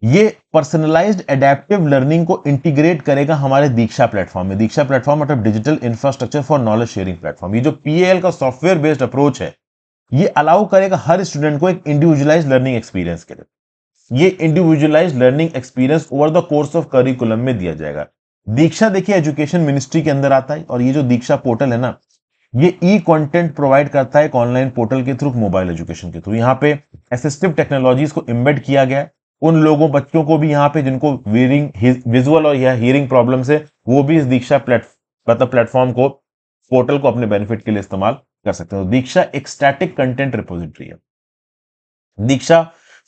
ये पर्सनलाइज्ड एडेप्टिव लर्निंग को इंटीग्रेट करेगा हमारे दीक्षा प्लेटफॉर्म में। दीक्षा प्लेटफॉर्म मतलब digital infrastructure for knowledge sharing platform. ये जो पीएएल का सॉफ्टवेयर बेस्ड अप्रोच है, ये अलाउ करेगा हर स्टूडेंट को एक इंडिविजुअलाइज्ड लर्निंग एक्सपीरियंस के लिए। ये individualised learning experience over the course of curriculum में दिया जाएगा। दीक्षा देखिए एजुकेशन मिनिस्ट्री के अंदर आता है, और ये जो दीक्षा पोर्टल है ना, ये ई कंटेंट प्रोवाइड करता है एक ऑनलाइन पोर्टल के थ्रू, मोबाइल एजुकेशन के थ्रू। यहाँ पे असिस्टिव टेक्नोलॉजीज को एम्बेड किया गया है। उन लोगों बच्चों को भी यहाँ पे जिनको विजुअल और या हियरिंग प्रॉब्लम है, वो भी इस दीक्षा प्लेटफॉर्म को, पोर्टल को अपने बेनिफिट के लिए इस्तेमाल कर सकते हैं। तो दीक्षा एक स्टैटिक कंटेंट रिपोजिटरी है। दीक्षा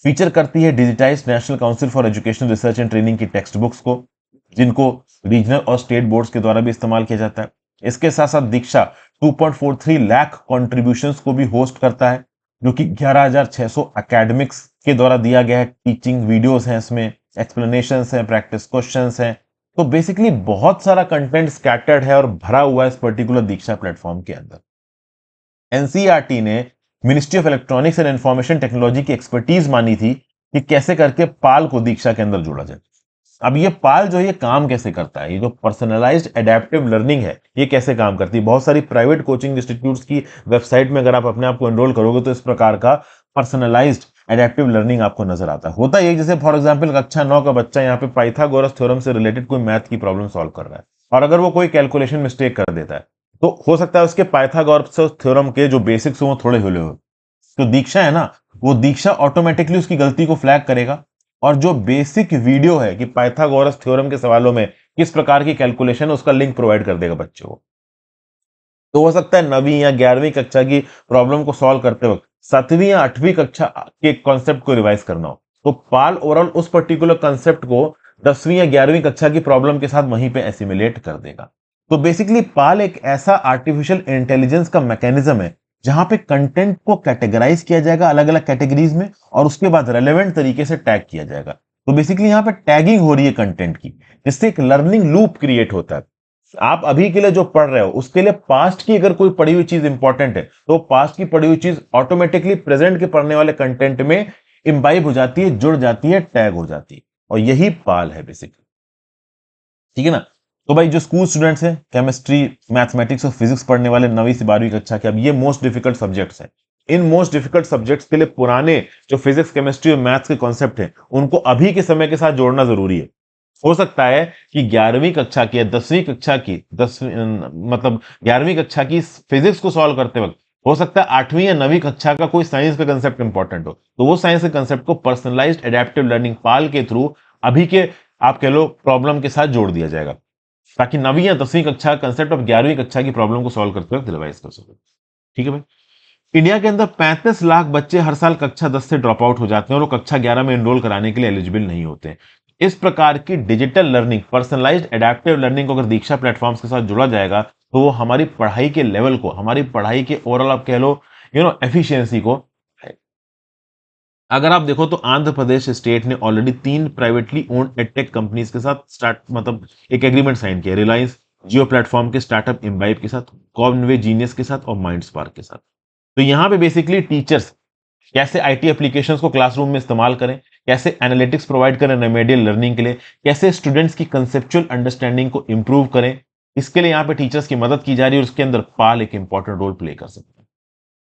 फीचर करती है digitise national council for education research and training की टेक्स्ट बुक्स को, जिनको रीजनल और स्टेट बोर्ड्स के द्वारा भी इस्तेमाल किया जाता है। इसके साथ साथ दीक्षा 2.43 लाख कॉन्ट्रीब्यूशंस को भी होस्ट करता है, जो कि 11,600 एकेडमिक्स के द्वारा दिया गया है। टीचिंग वीडियोस हैं, इसमें एक्सप्लेनेशंस हैं, प्रैक्टिस क्वेश्चंस हैं। तो बेसिकली बहुत सारा कंटेंट स्कैटर्ड है और भरा हुआ है इस पर्टिकुलर दीक्षा प्लेटफॉर्म के अंदर। एनसीईआरटी ने ministry of electronics and information technology की एक्सपर्टीज मानी थी कि कैसे करके पाल को दीक्षा के अंदर जोड़ा जाए। अब ये पाल जो ये काम कैसे करता है, ये जो पर्सनलाइज्ड एडेप्टिव लर्निंग है, ये कैसे काम करती है। बहुत सारी प्राइवेट कोचिंग इंस्टीट्यूट्स की वेबसाइट में अगर आप अपने आप को एनरोल करोगे तो इस प्रकार का पर्सनलाइज्ड एडेप्टिव लर्निंग आपको नजर आता है। होता है जैसे फॉर एग्जांपल कक्षा 9 का बच्चा यहाँ पे पाइथागोरस थ्योरम से रिलेटेड कोई मैथ की प्रॉब्लम सॉल्व कर रहा है, और अगर वो कोई कैलकुलेशन मिस्टेक कर देता है, तो हो सकता है उसके पाइथागोरस थ्योरम के जो बेसिक्स हो थोड़े हिले हो, तो दीक्षा है ना, वो दीक्षा ऑटोमेटिकली उसकी गलती को फ्लैग करेगा, और जो बेसिक वीडियो है कि पाइथागोरस थ्योरम के सवालों में किस प्रकार की कैलकुलेशन है, उसका लिंक प्रोवाइड कर देगा बच्चे को। तो हो सकता है 9वीं या 11वीं कक्षा की प्रॉब्लम को सॉल्व करते वक्त 7वीं या 8वीं कक्षा के कॉन्सेप्ट को रिवाइज करना हो, तो पाल ओवरऑल उस पर्टिकुलर कॉन्सेप्ट को 10वीं या 11वीं कक्षा की प्रॉब्लम के साथ वहीं पे एसिमुलेट कर देगा। तो बेसिकली पाल एक ऐसा आर्टिफिशियल इंटेलिजेंस का मैकेनिज्म है जहां पे कंटेंट को कैटेगराइज किया जाएगा अलग अलग कैटेगरीज में, और उसके बाद रेलेवेंट तरीके से टैग किया जाएगा। तो बेसिकली यहां पे टैगिंग हो रही है कंटेंट की, जिससे एक लर्निंग लूप क्रिएट होता है। आप अभी के लिए जो पढ़ रहे हो उसके लिए पास्ट की अगर कोई पढ़ी हुई चीज इंपॉर्टेंट है, तो पास्ट की पढ़ी हुई चीज ऑटोमेटिकली प्रेजेंट के पढ़ने वाले कंटेंट में इंबाइब हो जाती है, जुड़ जाती है, टैग हो जाती है, और यही पाल है बेसिकली। ठीक है ना। तो भाई जो स्कूल स्टूडेंट्स हैं, केमिस्ट्री, मैथमेटिक्स और फिजिक्स पढ़ने वाले 9वीं से 12वीं कक्षा के, अब ये मोस्ट डिफिकल्ट सब्जेक्ट्स हैं। इन मोस्ट डिफिकल्ट सब्जेक्ट्स के लिए पुराने जो फिजिक्स, केमिस्ट्री और मैथ्स के कॉन्सेप्ट हैं, उनको अभी के समय के साथ जोड़ना जरूरी है। हो सकता है कि 11वीं कक्षा की या 10वीं कक्षा की 11वीं कक्षा की फिजिक्स को सॉल्व करते वक्त हो सकता है 8वीं या 9वीं कक्षा का कोई साइंस का कंसेप्ट इंपॉर्टेंट हो, तो वो साइंस के कंसेप्ट को पर्सनलाइज्ड एडेप्टिव लर्निंग पाल के थ्रू अभी के आप कह लो प्रॉब्लम के साथ जोड़ दिया जाएगा, ताकि 9वीं या 10वीं कक्षा का कंसेप्ट ऑफ 11वीं कक्षा की प्रॉब्लम को सॉल्व करते वक्त रिवाइज कर सके। ठीक है भाई। इंडिया के अंदर 35 लाख बच्चे हर साल कक्षा 10 से ड्रॉप आउट हो जाते हैं और वो कक्षा 11 में एनरोल कराने के लिए एलिजिबल नहीं होते। इस प्रकार की digital learning, personalised adaptive learning को अगर दीक्षा प्लेटफॉर्म्स के साथ जोड़ा जाएगा, तो वो हमारी पढ़ाई के लेवल को, हमारी पढ़ाई के ओवरऑल आप कह लो एफिशिएंसी को, अगर आप देखो तो आंध्र प्रदेश स्टेट ने already 3 privately owned edtech companies के साथ एक एग्रीमेंट साइन किया, रिलायंस जियो प्लेटफॉर्म के स्टार्टअप इम्बाइब के साथ, कॉन्वे जीनियस के साथ और माइंड स्पार्क के साथ। तो यहां पे बेसिकली टीचर्स कैसे आईटी एप्लीकेशंस को क्लासरूम में इस्तेमाल करें, कैसे एनालिटिक्स प्रोवाइड करें रेमेडियल लर्निंग के लिए, कैसे स्टूडेंट्स की कंसेप्चुअल अंडरस्टैंडिंग को इंप्रूव करें, इसके लिए यहां पे टीचर्स की मदद की जा रही है, और उसके अंदर पाल एक इंपॉर्टेंट रोल प्ले कर सकते हैं।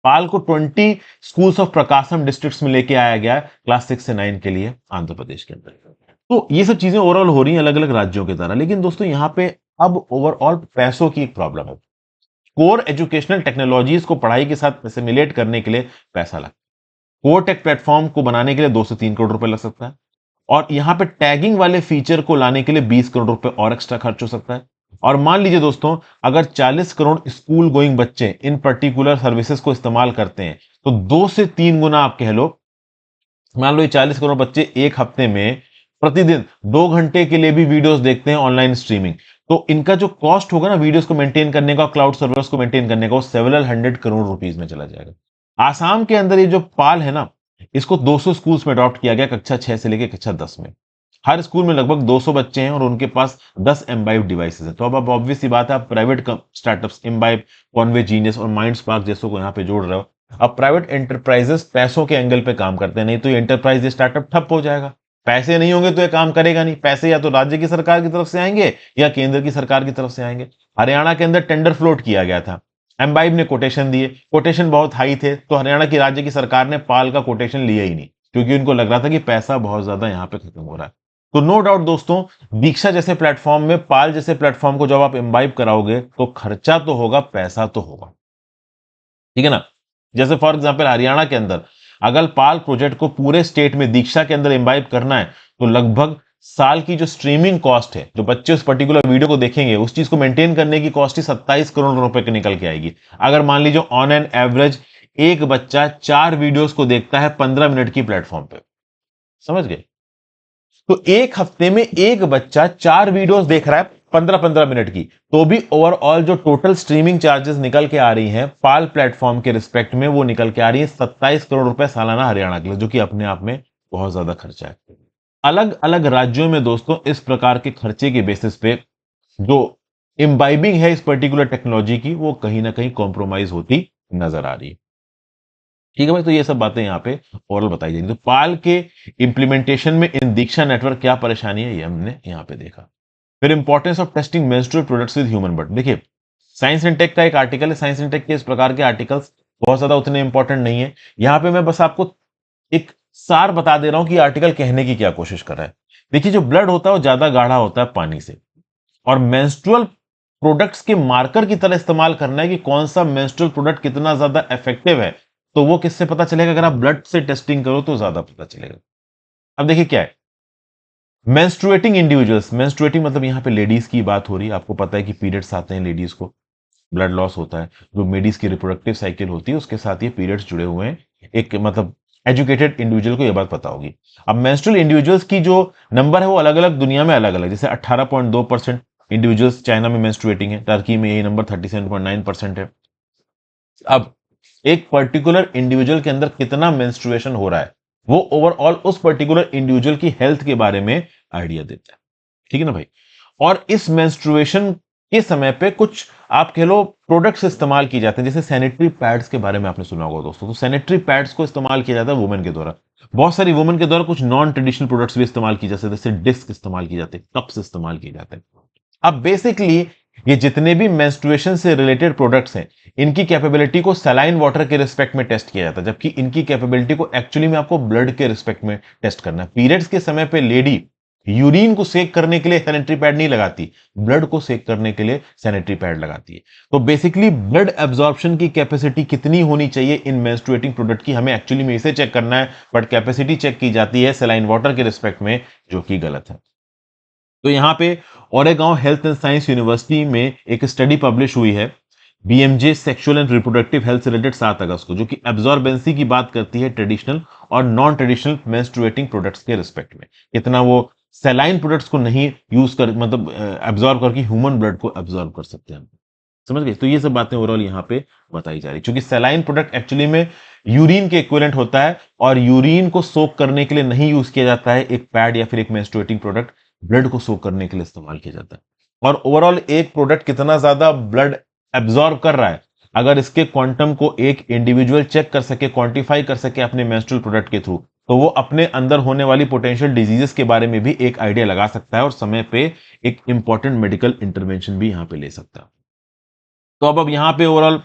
पाल को 20 स्कूल्स ऑफ प्रकाशम डिस्ट्रिक्ट्स में लेके आया गया क्लास 6 से 9 के लिए आंध्र प्रदेश के अंदर। तो ये सब चीजें ओवरऑल हो रही हैं अलग अलग राज्यों के द्वारा, लेकिन दोस्तों यहां पे अब ओवरऑल पैसों की एक प्रॉब्लम है। कोर एजुकेशनल टेक्नोलॉजीज को पढ़ाई के साथ एसिमिलेट करने के लिए पैसा लगता है। कोर टेक प्लेटफॉर्म को बनाने के लिए 2 से 3 करोड़ रुपए लग सकता है, और यहां पे टैगिंग वाले फीचर को लाने के लिए 20 करोड़ रुपए और एक्स्ट्रा खर्च हो सकता है। और मान लीजिए दोस्तों, अगर 40 करोड़ स्कूल गोइंग बच्चे इन पर्टिकुलर सर्विसेज को इस्तेमाल करते हैं, तो 2 से 3 गुना आप कह लो, मान लो ये 40 करोड़ बच्चे एक हफ्ते में प्रतिदिन 2 घंटे के लिए भी वीडियोस देखते हैं ऑनलाइन स्ट्रीमिंग, तो इनका जो कॉस्ट होगा ना वीडियोस को मेंटेन करने का, क्लाउड सर्वर्स को मेंटेन करने का, वो सेवरल 100 करोड़ रुपीस में चला जाएगा। आसाम के अंदर ये जो पाल है ना, इसको 200 स्कूल्स में अडॉप्ट किया गया कक्षा 6 से लेकर कक्षा 10 में। हर स्कूल में लगभग 200 बच्चे हैं और उनके पास 10 एम्बाइब डिवाइसेस हैं। तो अब ऑब्वियस सी बात है, आप private startups imbibe, Conway genius और माइंड स्पार्क जैसों को यहाँ पे जोड़ रहे हो। अब प्राइवेट एंटरप्राइजेस पैसों के एंगल पे काम करते हैं, नहीं तो ये एंटरप्राइज, ये स्टार्टअप ठप हो जाएगा, पैसे नहीं होंगे तो ये काम करेगा नहीं। पैसे या तो राज्य की सरकार की तरफ से आएंगे या केंद्र की सरकार की तरफ से आएंगे। हरियाणा के अंदर टेंडर फ्लोट किया गया था, एम्बाइब ने कोटेशन दिए, कोटेशन बहुत हाई थे, तो हरियाणा की राज्य की सरकार ने पाल का कोटेशन लिया ही नहीं, क्योंकि उनको लग रहा था कि पैसा बहुत ज्यादा यहां पे खत्म हो रहा है। तो नो डाउट दोस्तों, दीक्षा जैसे प्लेटफॉर्म में, पाल जैसे प्लेटफॉर्म को जब आप एम्बाइब कराओगे तो खर्चा तो होगा, पैसा तो होगा, ठीक है ना। जैसे फॉर एग्जांपल हरियाणा के अंदर अगर पाल प्रोजेक्ट को पूरे स्टेट में दीक्षा के अंदर एम्बाइब करना है तो लगभग साल की जो स्ट्रीमिंग कॉस्ट है, जो बच्चे उस पर्टिकुलर वीडियो को देखेंगे, उस चीज को मेंटेन करने की कॉस्ट ही 27 करोड़ रुपए की निकल के आएगी। अगर मान लीजिए ऑन एन एवरेज एक बच्चा 4 वीडियोस को देखता है 15 मिनट की प्लेटफॉर्म पे, समझ गए, तो एक हफ्ते में एक बच्चा 4 वीडियोस देख रहा है 15-15 मिनट की, तो भी ओवरऑल जो टोटल स्ट्रीमिंग चार्जेस निकल के आ रही हैं पाल प्लेटफॉर्म के रिस्पेक्ट में, वो निकल के आ रही है 27 करोड़ रुपए सालाना हरियाणा के लिए, जो कि अपने आप में बहुत ज्यादा खर्चा है। अलग अलग राज्यों में दोस्तों इस प्रकार के खर्चे के बेसिस पे जो इम्बाइबिंग है इस पर्टिकुलर टेक्नोलॉजी की, वो कहीं ना कहीं कॉम्प्रोमाइज होती नजर आ रही है। ठीक है भाई, तो ये सब बातें यहाँ पे ओरल बताई जाएंगी। तो पाल के इंप्लीमेंटेशन में इन दीक्षा नेटवर्क क्या परेशानी है, ये हमने यहाँ पे देखा। फिर importance of testing menstrual products with human but, देखिए साइंस एंड टेक का एक आर्टिकल है, साइंस एंड टेक के इस प्रकार के आर्टिकल्स बहुत ज्यादा उतने इंपॉर्टेंट नहीं है। यहाँ पे मैं बस आपको एक सार बता दे रहा हूं कि आर्टिकल कहने की क्या कोशिश कर रहा है। देखिए जो ब्लड होता है वो ज्यादा गाढ़ा होता है पानी से, और मेंस्ट्रुअल प्रोडक्ट्स के मार्कर की तरह इस्तेमाल करना है कि कौन सा मेंस्ट्रुअल प्रोडक्ट कितना ज्यादा इफेक्टिव है, तो वो किससे पता चलेगा, अगर आप ब्लड से टेस्टिंग करो तो ज्यादा पता चलेगा। अब देखिए क्या है मेंस्ट्रुएटिंग इंडिविजुअल्स, मेंस्ट्रुएटिंग मतलब यहां पे लेडीज की बात हो रही है। आपको पता है कि पीरियड्स आते हैं लेडीज को, ब्लड लॉस होता है, जो लेडीज की रिप्रोडक्टिव साइकिल होती है उसके साथ ये पीरियड्स जुड़े हुए हैं। एक मतलब एजुकेटेड इंडिविजुअल को यह बात पता होगी। अब मेंस्ट्रुअल इंडिविजुअल्स की जो नंबर है वो अलग अलग दुनिया में अलग अलग, जैसे 18.2% इंडिविजुअल्स चाइना में मेंस्ट्रुएटिंग है, टर्की में यही नंबर 37.9% है। अब एक पर्टिकुलर इंडिविजुअल के अंदर कितना मेंस्ट्रुएशन हो रहा है वो ओवरऑल उस पर्टिकुलर इंडिविजुअल की हेल्थ के बारे में आइडिया देता है, ठीक है ना भाई। और इस मेंस्ट्रुएशन के समय पे कुछ आप कह लो प्रोडक्ट्स इस्तेमाल किए जाते हैं, जैसे सैनिटरी पैड्स के बारे में आपने सुना होगा दोस्तों। तो सैनिटरी पैड्स को इस्तेमाल किया जाता है वुमेन के द्वारा, बहुत सारी वुमेन के द्वारा कुछ नॉन ट्रेडिशनल प्रोडक्ट्स भी इस्तेमाल किए जाते हैं, जैसे डिस्क इस्तेमाल किए जाते हैं, कप्स इस्तेमाल किए जाते हैं। अब बेसिकली ये जितने भी मेंस्ट्रुएशन से रिलेटेड प्रोडक्ट्स हैं इनकी कैपेबिलिटी को सलाइन वाटर के रिस्पेक्ट में टेस्ट किया जाता है, जबकि इनकी कैपेबिलिटी को एक्चुअली में आपको ब्लड के रिस्पेक्ट में टेस्ट करना है। पीरियड्स के समय पे लेडी यूरिन को सेक करने के लिए सैनिटरी पैड नहीं लगाती, ब्लड को सेक करने के लिए सैनिटरी पैड लगाती है। तो बेसिकली ब्लड एब्जॉर्प्शन की कैपेसिटी कितनी होनी चाहिए इन मेंस्ट्रुएटिंग प्रोडक्ट की, हमें एक्चुअली में इसे चेक करना है, बट कैपेसिटी चेक की जाती है सलाइन वाटर के रिस्पेक्ट में, जो कि गलत है। तो यहां पे ओरेगांव हेल्थ एंड साइंस यूनिवर्सिटी में एक स्टडी पब्लिश हुई है, BMJ sexual and reproductive health से रिलेटेड 7 अगस्त को, जो कि एब्जॉर्बेंसी की बात करती है ट्रेडिशनल और नॉन ट्रेडिशनल मेंस्ट्रुएटिंग प्रोडक्ट्स के रिस्पेक्ट में, कितना वो सेलाइन प्रोडक्ट्स को नहीं यूज कर मतलब एब्जॉर्ब करके ह्यूमन ब्लड को एब्जॉर्ब कर सकते हैं, समझ गए। तो ये सब बातें ओवरऑल यहाँ पे बताई जा रही, क्योंकि सेलाइन प्रोडक्ट एक्चुअली में यूरिन के इक्विवेलेंट होता है, और यूरिन को सोक करने के लिए नहीं यूज किया जाता है एक पैड या फिर एक मेंस्ट्रुएटिंग प्रोडक्ट, ब्लड को सोक करने के लिए इस्तेमाल किया जाता है। और ओवरऑल एक प्रोडक्ट कितना ज्यादा ब्लड एब्जॉर्ब कर रहा है, अगर इसके क्वांटम को एक इंडिविजुअल चेक कर सके, क्वांटिफाई कर सके अपने मेंस्ट्रुअल प्रोडक्ट के थ्रू, तो वो अपने अंदर होने वाली पोटेंशियल डिजीजेस के बारे में भी एक आइडिया लगा सकता है, और समय पे एक इंपॉर्टेंट मेडिकल इंटरवेंशन भी यहां पे ले सकता है। तो अब यहां पे ओवरऑल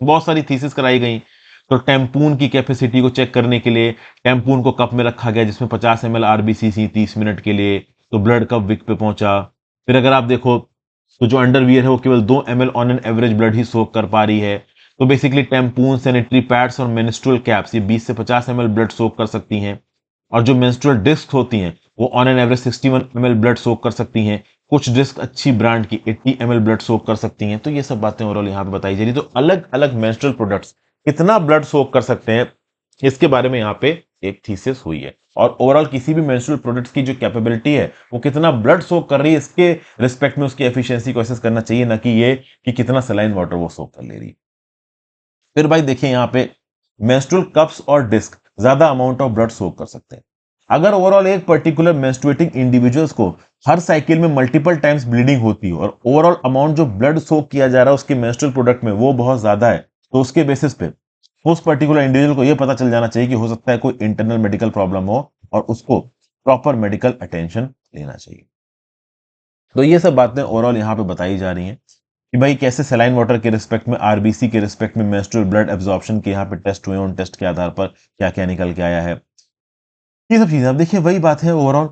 बहुत सारी थीसिस कराई गई। तो टेम्पून की कैपेसिटी को चेक करने के लिए टेम्पून को कप में रखा गया, जिसमें 50 ml आरबीसीसी 30 मिनट के लिए, तो ब्लड कब विक पे पहुंचा। फिर अगर आप देखो तो जो अंडरवियर है वो केवल 2 ml on an average blood ही सोक कर पा रही है। तो बेसिकली टेम्पून, सैनिटरी पैड्स और मेंस्ट्रुअल कैप्स ये 20 से 50 ml ब्लड सोक कर सकती हैं। और जो मेंस्ट्रुअल डिस्क होती हैं वो on an average 61 ml blood soak कर सकती हैं। कुछ डिस्क अच्छी ब्रांड की 80 ml ब्लड सोक कर सकती हैं। तो ये सब बातें ओवरऑल यहाँ पे बताई जा रही। तो अलग अलग मेंस्ट्रुअल प्रोडक्ट्स कितना ब्लड सोक कर सकते हैं, इसके बारे में यहाँ पे एक थीसिस हुई है। और ओवरऑल किसी भी मेंस्ट्रुअल प्रोडक्ट्स की जो कैपेबिलिटी है वो कितना ब्लड सोक कर रही है, इसके रिस्पेक्ट में उसकी एफिशिएंसी को असेस करना चाहिए, ना कि ये कि कितना सलाइन वाटर वो सोक कर ले रही है। फिर भाई देखिए यहाँ पे मेंस्ट्रुअल कप्स और डिस्क ज्यादा अमाउंट ऑफ ब्लड सोक कर सकते हैं। अगर ओवरऑल एक पर्टिकुलर मेंस्ट्रुएटिंग इंडिविजुअल्स को हर साइकिल में मल्टीपल टाइम्स ब्लीडिंग होती है और ओवरऑल अमाउंट जो ब्लड सोक किया जा रहा है उसके मेंस्ट्रुअल प्रोडक्ट में वो बहुत ज्यादा है, तो उसके बेसिस पे उस पर्टिकुलर इंडिविजुअल को यह पता चल जाना चाहिए कि हो सकता है कोई इंटरनल मेडिकल प्रॉब्लम हो और उसको प्रॉपर मेडिकल अटेंशन लेना चाहिए। तो ये सब बातें ओवरऑल यहाँ पे बताई जा रही हैं कि भाई कैसे सलाइन वाटर के रिस्पेक्ट में, आरबीसी के रिस्पेक्ट में, मेंस्ट्रुअल ब्लड एब्जॉर्प्शन के यहाँ पे टेस्ट हुए, उन टेस्ट के आधार पर क्या क्या निकल के आया है, ये सब चीजें। अब देखिए वही बात है ओवरऑल,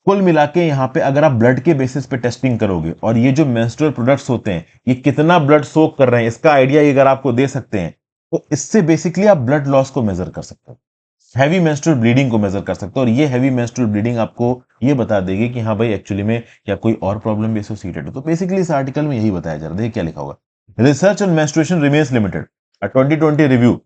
कुल मिला के यहाँ पे अगर आप ब्लड के बेसिस पे टेस्टिंग करोगे और ये जो मेंस्ट्रुअल प्रोडक्ट्स होते हैं ये कितना ब्लड सोक कर रहे हैं इसका आइडिया अगर आपको दे सकते हैं तो इससे बेसिकली आप ब्लड लॉस को मेजर कर सकते हो, हैवी मेंस्ट्रुअल ब्लीडिंग को मेजर कर सकते हो, और ये हैवी मेंस्ट्रुअल ब्लीडिंग आपको ये बता देगी कि हाँ भाई एक्चुअली में क्या कोई और प्रॉब्लम भी एसोसिएटेड है। तो बेसिकली इस आर्टिकल में यही बताया जा रहा है। देखिए क्या लिखा होगा, research on menstruation remains limited, a 2020 review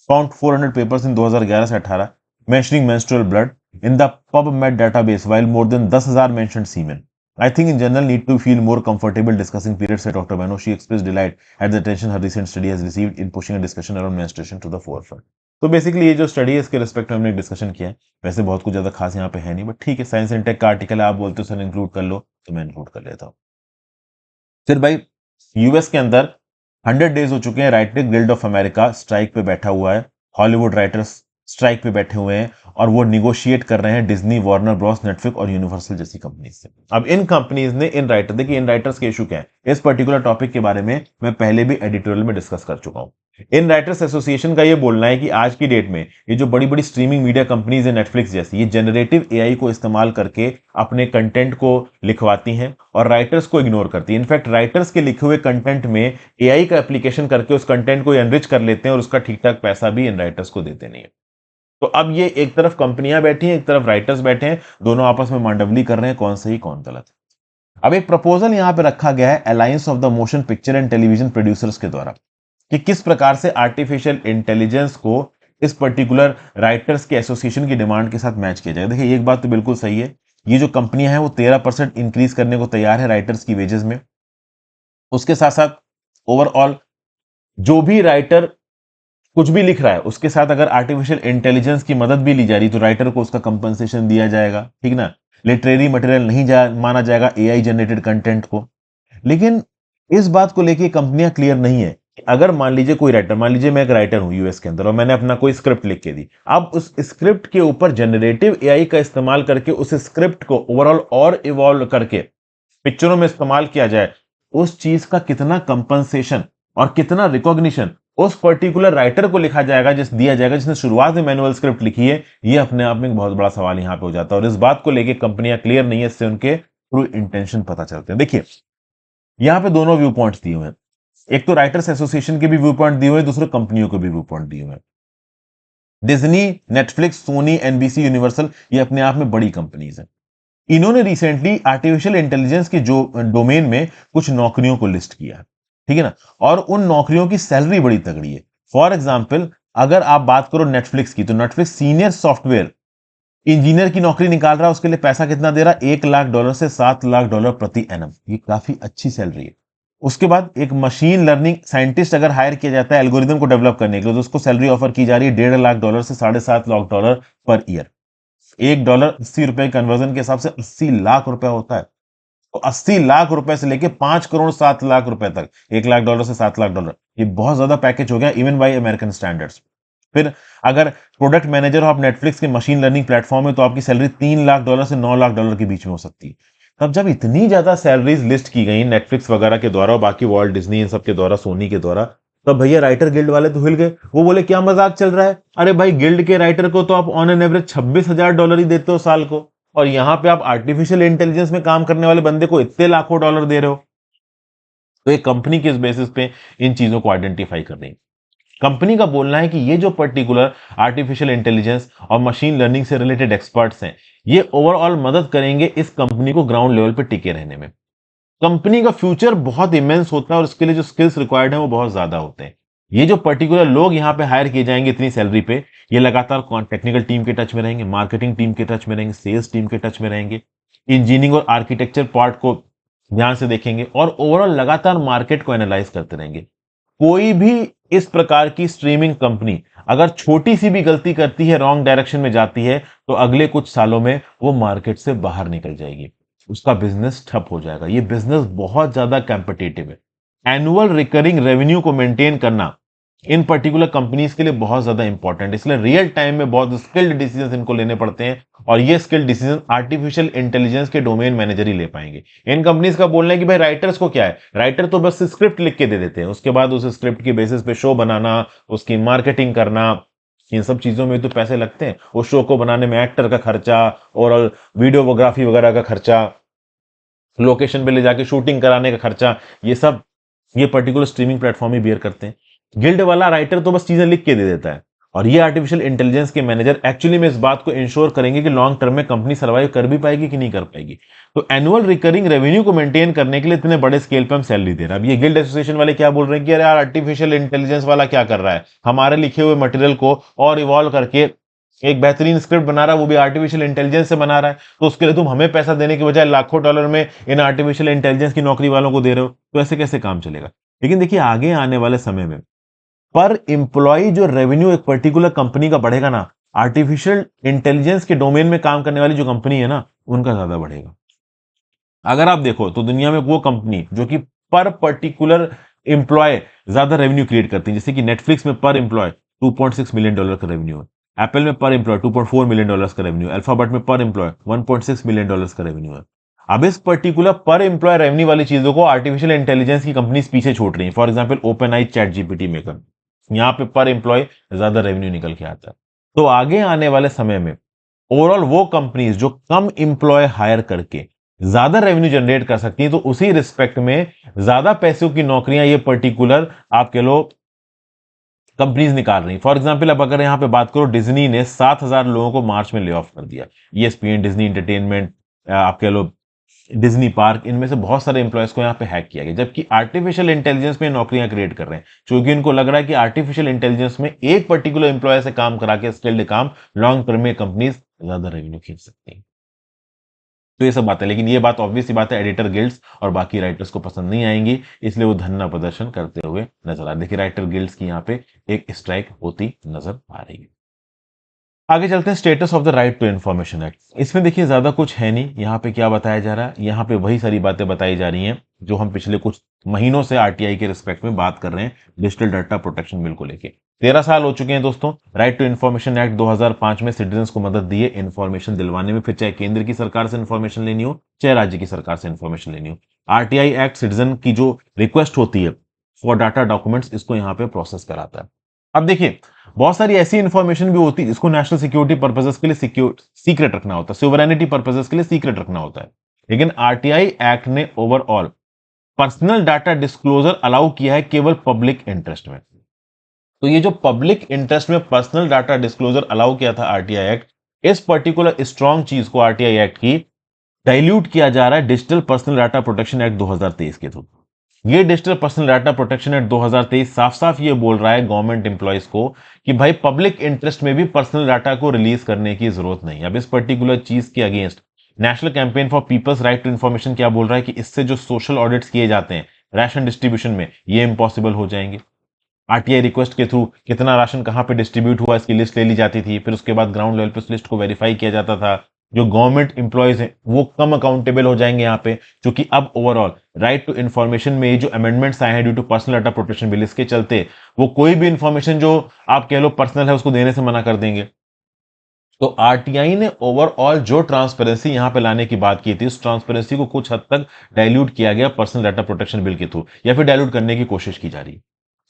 found 400 papers इन 2011 से 18 mentioning menstrual blood in the PubMed database, while more than 10,000 mentioned semen. I think in general need to feel more comfortable discussing periods, said Dr. Bano. She expressed delight at the attention her recent study has received in pushing a discussion around menstruation to the forefront. तो basically ये जो study है इसके respect में हमने discussion किया है। वैसे बहुत कुछ ज्यादा खास यहाँ पे है नहीं, बट ठीक है, साइंस एंड टेक का आर्टिकल है, आप बोलते हो सर इंक्लूड कर लो तो मैं इंक्लूड कर लेता हूँ। फिर भाई यूएस के अंदर 100 डेज हो चुके हैं, writer guild of America strike पे बैठा हुआ है, हॉलीवुड राइटर्स स्ट्राइक पे बैठे हुए हैं और वो निगोशिएट कर रहे हैं डिज्नी, वार्नर ब्रॉस, नेटफ्लिक्स और यूनिवर्सल जैसी कंपनीज से। अब इन कंपनीज ने इन राइटर, देखिए इन राइटर्स के इशू क्या है, इस पर्टिकुलर टॉपिक के बारे में मैं पहले भी एडिटोरियल में डिस्कस कर चुका हूं। इन राइटर्स एसोसिएशन का ये बोलना है कि आज की डेट में ये जो बड़ी बड़ी स्ट्रीमिंग मीडिया कंपनीज है, नेटफ्लिक्स जैसी, ये जनरेटिव एआई को इस्तेमाल करके अपने कंटेंट को लिखवाती हैं और राइटर्स को इग्नोर करती है। इनफैक्ट राइटर्स के लिखे हुए कंटेंट में एआई का एप्लीकेशन करके उस कंटेंट को एनरिच कर लेते हैं और उसका ठीक ठाक पैसा भी इन राइटर्स को देते नहीं है। तो अब ये एक तरफ कंपनियां बैठी हैं, एक तरफ राइटर्स बैठे हैं, दोनों आपस में मांडवली कर रहे हैं कौन सही कौन गलत है। अब एक प्रपोजल यहां पे रखा गया है alliance of the motion picture and television producers के द्वारा कि किस प्रकार से आर्टिफिशियल इंटेलिजेंस को इस पर्टिकुलर राइटर्स के एसोसिएशन की डिमांड के साथ मैच किया जाए। देखिए एक बात तो बिल्कुल सही है, ये जो कंपनियां हैं वो 13% इंक्रीज करने को तैयार है राइटर्स की वेजेस में। उसके साथ साथ ओवरऑल जो भी राइटर कुछ भी लिख रहा है उसके साथ अगर आर्टिफिशियल इंटेलिजेंस की मदद भी ली जा रही तो राइटर को उसका कंपनसेशन दिया जाएगा, ठीक ना। लिटरेरी मटेरियल नहीं माना जाएगा एआई जनरेटेड कंटेंट को। लेकिन इस बात को लेके कंपनियां क्लियर नहीं है कि अगर मान लीजिए कोई राइटर, मान लीजिए मैं एक राइटर हूं यूएस के अंदर और मैंने अपना कोई स्क्रिप्ट लिख के दी, अब उस स्क्रिप्ट के ऊपर जनरेटिव एआई का इस्तेमाल करके उस स्क्रिप्ट को ओवरऑल और इवॉल्व करके पिक्चरों में इस्तेमाल किया जाए, उस चीज का कितना कंपनसेशन और कितना रिकॉग्निशन उस पर्टिकुलर राइटर को लिखा जाएगा, दिया जाएगा जिसने शुरुआत में मैनुअल स्क्रिप्ट लिखी है, ये अपने आप में एक बहुत बड़ा सवाल यहां पे हो जाता है। और इस बात को लेके कंपनियां क्लियर नहीं है, इससे उनके ट्रू इंटेंशन पता चलते हैं। देखिए यहां पे दोनों व्यू पॉइंट्स दिए हुए हैं, एक तो राइटर्स एसोसिएशन के भी व्यू पॉइंट दिए हुए हैं, दूसरे कंपनियों के भी व्यू पॉइंट दिए हुए हैं। Disney, Netflix, Sony, NBC, Universal, ये अपने आप में बड़ी कंपनीज हैं। इन्होंने रिसेंटली आर्टिफिशियल इंटेलिजेंस के जो डोमेन में कुछ नौकरियों को लिस्ट किया है, ठीक है ना, और उन नौकरियों की सैलरी बड़ी तगड़ी है। फॉर एग्जाम्पल अगर आप बात करो नेटफ्लिक्स की, तो नेटफ्लिक्स सीनियर सॉफ्टवेयर इंजीनियर की नौकरी निकाल रहा है, उसके लिए पैसा कितना दे रहा है, $1 लाख से $7 लाख प्रति एनम, ये काफी अच्छी सैलरी है। उसके बाद एक मशीन लर्निंग साइंटिस्ट अगर हायर किया जाता है एल्गोरिदम को डेवलप करने के लिए, तो उसको सैलरी ऑफर की जा रही है $1.5 लाख से $7.5 लाख पर ईयर। $1 ₹80 कन्वर्जन के हिसाब से 80 लाख रुपए होता है। तो 80 लाख रुपए से लेके 5 करोड़ 7 लाख रुपए तक, $1 लाख से $7 लाख, ये बहुत ज्यादा पैकेज हो गया इवन बाय अमेरिकन स्टैंडर्ड्स। फिर अगर प्रोडक्ट मैनेजर हो आप नेटफ्लिक्स के मशीन लर्निंग प्लेटफॉर्म में, तो आपकी सैलरी $3 लाख से $9 लाख के बीच में हो सकती है। तब जब इतनी ज्यादा सैलरीज लिस्ट की गई नेटफ्लिक्स वगैरह के द्वारा और बाकी वॉल्ट डिज्नी इन सब के द्वारा, सोनी के द्वारा, तब भैया राइटर गिल्ड वाले तो हिल गए। वो बोले क्या मजाक चल रहा है, अरे भाई गिल्ड के राइटर को तो आप ऑन एन एवरेज $26,000 ही देते हो साल को, और यहां पे आप आर्टिफिशियल इंटेलिजेंस में काम करने वाले बंदे को इतने लाखों डॉलर दे रहे हो। तो एक कंपनी किस बेसिस पे इन चीजों को आइडेंटिफाई कर रही है। कंपनी का बोलना है कि ये जो पर्टिकुलर आर्टिफिशियल इंटेलिजेंस और मशीन लर्निंग से रिलेटेड एक्सपर्ट्स हैं, ये ओवरऑल मदद करेंगे इस कंपनी को ग्राउंड लेवल पे टिके रहने में। कंपनी का फ्यूचर बहुत इमेंस होता है और इसके लिए जो स्किल्स रिक्वायर्ड है वो बहुत ज्यादा होते हैं। ये जो पर्टिकुलर लोग यहाँ पे हायर किए जाएंगे इतनी सैलरी पे, ये लगातार टेक्निकल टीम के टच में रहेंगे, मार्केटिंग टीम के टच में रहेंगे, सेल्स टीम के टच में रहेंगे, इंजीनियरिंग और आर्किटेक्चर पार्ट को ध्यान से देखेंगे और ओवरऑल लगातार मार्केट को एनालाइज करते रहेंगे। कोई भी इस प्रकार की स्ट्रीमिंग कंपनी अगर छोटी सी भी गलती करती है, रॉन्ग डायरेक्शन में जाती है, तो अगले कुछ सालों में वो मार्केट से बाहर निकल जाएगी, उसका बिजनेस ठप हो जाएगा। ये बिजनेस बहुत ज्यादा कॉम्पिटिटिव है। एनुअल रिकरिंग रेवेन्यू को मेंटेन करना इन पर्टिकुलर कंपनीज के लिए बहुत ज्यादा इंपॉर्टेंट है। इसलिए रियल टाइम में बहुत स्किल्ड डिसीजंस इनको लेने पड़ते हैं, और ये स्किल्ड डिसीजन आर्टिफिशियल इंटेलिजेंस के डोमेन मैनेजर ही ले पाएंगे। इन कंपनीज का बोलना है कि भाई राइटर्स को क्या है, राइटर तो बस स्क्रिप्ट लिख के दे देते हैं, उसके बाद उस स्क्रिप्ट की बेसिस पे शो बनाना, उसकी मार्केटिंग करना, इन सब चीजों में तो पैसे लगते हैं। उस शो को बनाने में एक्टर का खर्चा और वीडियोग्राफी वगैरह का खर्चा, लोकेशन पे ले जाके शूटिंग कराने का खर्चा, ये सब ये पर्टिकुलर स्ट्रीमिंग प्लेटफॉर्म ही बियर करते हैं। गिल्ड वाला राइटर तो बस चीजें लिख के दे देता है, और ये आर्टिफिशियल इंटेलिजेंस के मैनेजर एक्चुअली में इस बात को इंश्योर करेंगे कि लॉन्ग टर्म में कंपनी सर्वाइव कर भी पाएगी कि नहीं कर पाएगी। तो एनुअल रिकरिंग रेवेन्यू को मेंटेन करने के लिए इतने बड़े स्केल पे हम सैलरी दे रहे हैं। अब ये गिल्ड एसोसिएशन वाले क्या बोल रहे हैं कि अरे यार आर्टिफिशियल इंटेलिजेंस वाला क्या कर रहा है, हमारे लिखे हुए मटेरियल को और इवॉल्व करके एक बेहतरीन स्क्रिप्ट बना रहा है, वो भी आर्टिफिशियल इंटेलिजेंस से बना रहा है, तो उसके लिए तुम हमें पैसा देने के बजाय लाखों डॉलर में इन आर्टिफिशियल इंटेलिजेंस की नौकरी वालों को दे रहे हो, तो ऐसे कैसे काम चलेगा। लेकिन देखिए आगे आने वाले समय में पर इंप्लॉय जो रेवेन्यू एक पर्टिकुलर कंपनी का बढ़ेगा ना, आर्टिफिशियल इंटेलिजेंस के डोमेन में काम करने वाली जो कंपनी है ना, उनका ज्यादा बढ़ेगा। अगर आप देखो तो दुनिया में वो कंपनी जो कि पर पर्टिकुलर एम्प्लॉय ज्यादा रेवेन्यू क्रिएट करती है, जैसे कि नेटफ्लिक्स में पर एम्प्लॉय $2.6 मिलियन का रेवेन्यू है, एप्पल में पर एम्प्लॉय $2.4 मिलियन का रेवेन्यू, अल्फाबेट में पर एम्प्लॉय $1.6 मिलियन का रेवेन्यू है। अब इस पर्टिकुलर पर एम्प्लॉय रेवेन्यू वाली चीजों को आर्टिफिशियल इंटेलिजेंस की कंपनीज पीछे छोड़ रही है। For example open I, chat GPT maker, यहां पे पर एम्प्लॉय ज्यादा रेवेन्यू निकल के आता है। तो आगे आने वाले समय में ओवरऑल वो कंपनीज जो कम एम्प्लॉय हायर करके ज्यादा रेवेन्यू जनरेट कर सकती हैं, तो उसी रिस्पेक्ट में ज्यादा पैसों की नौकरियां ये पर्टिकुलर आप कह लो कंपनीज निकाल रही। फॉर एग्जांपल अब अगर यहां पे बात करो, डिज्नी ने 7,000 लोगों को मार्च में ले ऑफ कर दिया। ESPN, डिज्नी एंटरटेनमेंट, आप कह लो डिज्नी पार्क, इनमें से बहुत सारे एम्प्लॉयज को यहां पे हैक किया गया, जबकि आर्टिफिशियल इंटेलिजेंस में नौकरियां क्रिएट कर रहे हैं, क्योंकि इनको लग रहा है कि आर्टिफिशियल इंटेलिजेंस में एक पर्टिकुलर एम्प्लॉय से काम करा के स्किल्ड काम लॉन्ग टर्म में कंपनीज ज्यादा रेवेन्यू खींच सकती हैं। तो ये सब बात है, लेकिन ये बात ऑब्वियस सी बात है एडिटर गिल्ड्स और बाकी राइटर्स को पसंद नहीं आएंगी, इसलिए वो धरना प्रदर्शन करते हुए नजर आ रहे। देखिए राइटर गिल्ड्स की यहाँ पे एक स्ट्राइक होती नजर आ रही है। आगे चलते हैं, status of the right to information act. इसमें देखिए ज्यादा कुछ है नहीं, यहाँ पे क्या बताया जा रहा है, यहाँ पे वही सारी बातें बताई जा रही हैं जो हम पिछले कुछ महीनों से आरटीआई के रिस्पेक्ट में बात कर रहे हैं, डिजिटल डाटा प्रोटेक्शन बिल को लेके। 13 साल हो चुके हैं दोस्तों। राइट टू इन्फॉर्मेशन एक्ट 2005 में सिटीजन को मदद दी है इन्फॉर्मेशन दिलवाने में, फिर चाहे केंद्र की सरकार से इन्फॉर्मेशन लेनी हो, चाहे राज्य की सरकार से इन्फॉर्मेशन लेनी हो। आरटीआई एक्ट सिटीजन की जो रिक्वेस्ट होती है फॉर डाटा डॉक्यूमेंट्स, इसको यहाँ पे प्रोसेस कराता है। अब देखिए बहुत सारी ऐसी इंफॉर्मेशन भी होती है जिसको नेशनल सिक्योरिटी पर्पसेस के लिए सीक्रेट रखना होता है, सोवरेनिटी पर्पसेस के लिए सीक्रेट रखना होता है, लेकिन आरटीआई एक्ट ने overall personal data disclosure allow किया है केवल पब्लिक इंटरेस्ट में। तो ये जो पब्लिक इंटरेस्ट में पर्सनल डाटा डिस्क्लोजर अलाउ किया था आरटीआई एक्ट, इस पर्टिकुलर स्ट्रॉन्ग चीज को आरटीआई एक्ट की डाइल्यूट किया जा रहा है digital personal data protection act 2023 के थ्रू। ये digital personal data protection act 2023 साफ साफ ये बोल रहा है गवर्नमेंट एम्प्लॉयज को कि भाई पब्लिक इंटरेस्ट में भी पर्सनल डाटा को रिलीज करने की जरूरत नहीं। अब इस पर्टिकुलर चीज के against national campaign for people's right to information क्या बोल रहा है कि इससे जो सोशल ऑडिट्स किए जाते हैं राशन डिस्ट्रीब्यूशन में, ये इंपॉसिबल हो जाएंगे। आरटीआई रिक्वेस्ट के थ्रू कितना राशन कहां पे डिस्ट्रीब्यूट हुआ इसकी लिस्ट ले ली जाती थी, फिर उसके बाद ग्राउंड लेवल पे उस लिस्ट को वेरीफाई किया जाता था। जो गवर्नमेंट एम्प्लॉयज हैं वो कम अकाउंटेबल हो जाएंगे यहाँ पे, क्योंकि अब ओवरऑल राइट टू इन्फॉर्मेशन में ये जो अमेंडमेंट्स आए हैं due to personal data protection bill, इसके चलते वो कोई भी इंफॉर्मेशन जो आप कह लो पर्सनल है उसको देने से मना कर देंगे। तो आरटीआई ने ओवरऑल जो ट्रांसपेरेंसी यहां पे लाने की बात की थी, उस ट्रांसपेरेंसी को कुछ हद तक डाइल्यूट किया गया पर्सनल डाटा प्रोटेक्शन बिल के थ्रू, या फिर डाइल्यूट करने की कोशिश की जा रही है।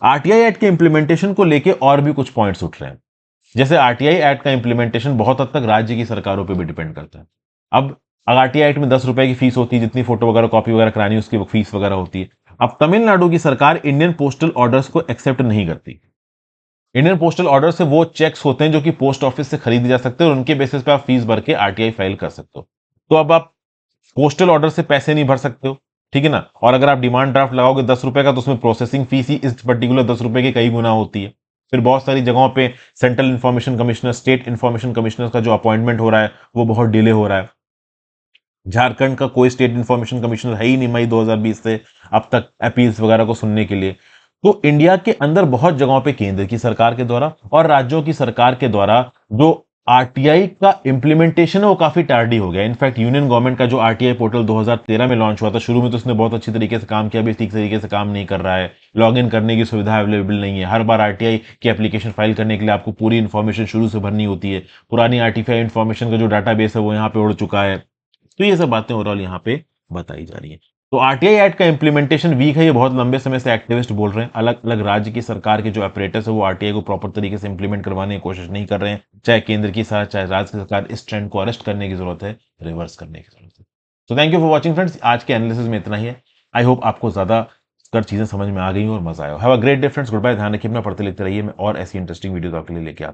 आरटीआई एक्ट के इंप्लीमेंटेशन को लेके और भी कुछ पॉइंट्स उठ रहे हैं, जैसे आरटीआई एक्ट का इंप्लीमेंटेशन बहुत हद तक राज्य की सरकारों पे भी डिपेंड करता है। अब आरटीआई एक्ट में 10 रुपए की फीस होती है, जितनी फोटो वगैरह कॉपी वगैरह करानी उसकी फीस वगैरह होती है। अब तमिलनाडु की सरकार इंडियन पोस्टल ऑर्डर्स को एक्सेप्ट नहीं करती। इंडियन पोस्टल ऑर्डर से वो चेक्स होते हैं जो कि पोस्ट ऑफिस से खरीदे जा सकते हैं, और उनके बेसिस पे आप फीस भर के आरटीआई फाइल कर सकते हो। तो अब आप पोस्टल ऑर्डर से पैसे नहीं भर सकते हो, ठीक है ना, और अगर आप डिमांड ड्राफ्ट लगाओगे 10 रुपए का, तो उसमें प्रोसेसिंग फीस ही इस पर्टिकुलर 10 रुपए की कई गुना होती है। फिर बहुत सारी जगहों पे central information commissioner, state information commissioner का जो अपॉइंटमेंट हो रहा है वो बहुत डिले हो रहा है। झारखंड का कोई स्टेट इंफॉर्मेशन कमिश्नर है ही नहीं मई 2020 से अब तक अपील्स वगैरह को सुनने के लिए। तो इंडिया के अंदर बहुत जगहों पे केंद्र की सरकार के द्वारा और राज्यों की सरकार के द्वारा जो आरटीआई का इंप्लीमेंटेशन है वो काफी टार्डी हो गया। इनफैक्ट यूनियन गवर्नमेंट का जो आरटीआई पोर्टल 2013 में लॉन्च हुआ था, शुरू में तो उसने बहुत अच्छी तरीके से काम किया, अभी ठीक तरीके से काम नहीं कर रहा है। लॉगिन करने की सुविधा अवेलेबल नहीं है, हर बार आरटीआई की एप्लीकेशन फाइल करने के लिए आपको पूरी इन्फॉर्मेशन शुरू से भरनी होती है। पुरानी आरटीआई इन्फॉर्मेशन का जो डाटाबेस है वो यहाँ पे उड़ चुका है। तो ये सब बातें ओवरऑल यहाँ पे बताई जा रही है। तो आरटीआई एक्ट का इंप्लीमेंटेशन वीक है, ये बहुत लंबे समय से एक्टिविस्ट बोल रहे हैं। अलग अलग राज्य की सरकार के जो ऑपरेटर्स है वो आरटीआई को प्रॉपर तरीके से इंप्लीमेंट करवाने की कोशिश नहीं कर रहे हैं। चाहे केंद्र की सरकार चाहे राज्य की सरकार, इस ट्रेंड को अरेस्ट करने की जरूरत है, रिवर्स करने की जरूरत है। तो thank you for watching friends, आज के एनालिसिस में इतना ही है। आई होप आपको ज्यादा कर चीजें समझ में आ गई और मजा आया। Have a great day friends, goodbye, ध्यान रखिए अपना, पढ़ते लिखते रहिए। मैं और ऐसी इंटरेस्टिंग वीडियोस आपके लिए लेके आता हूं।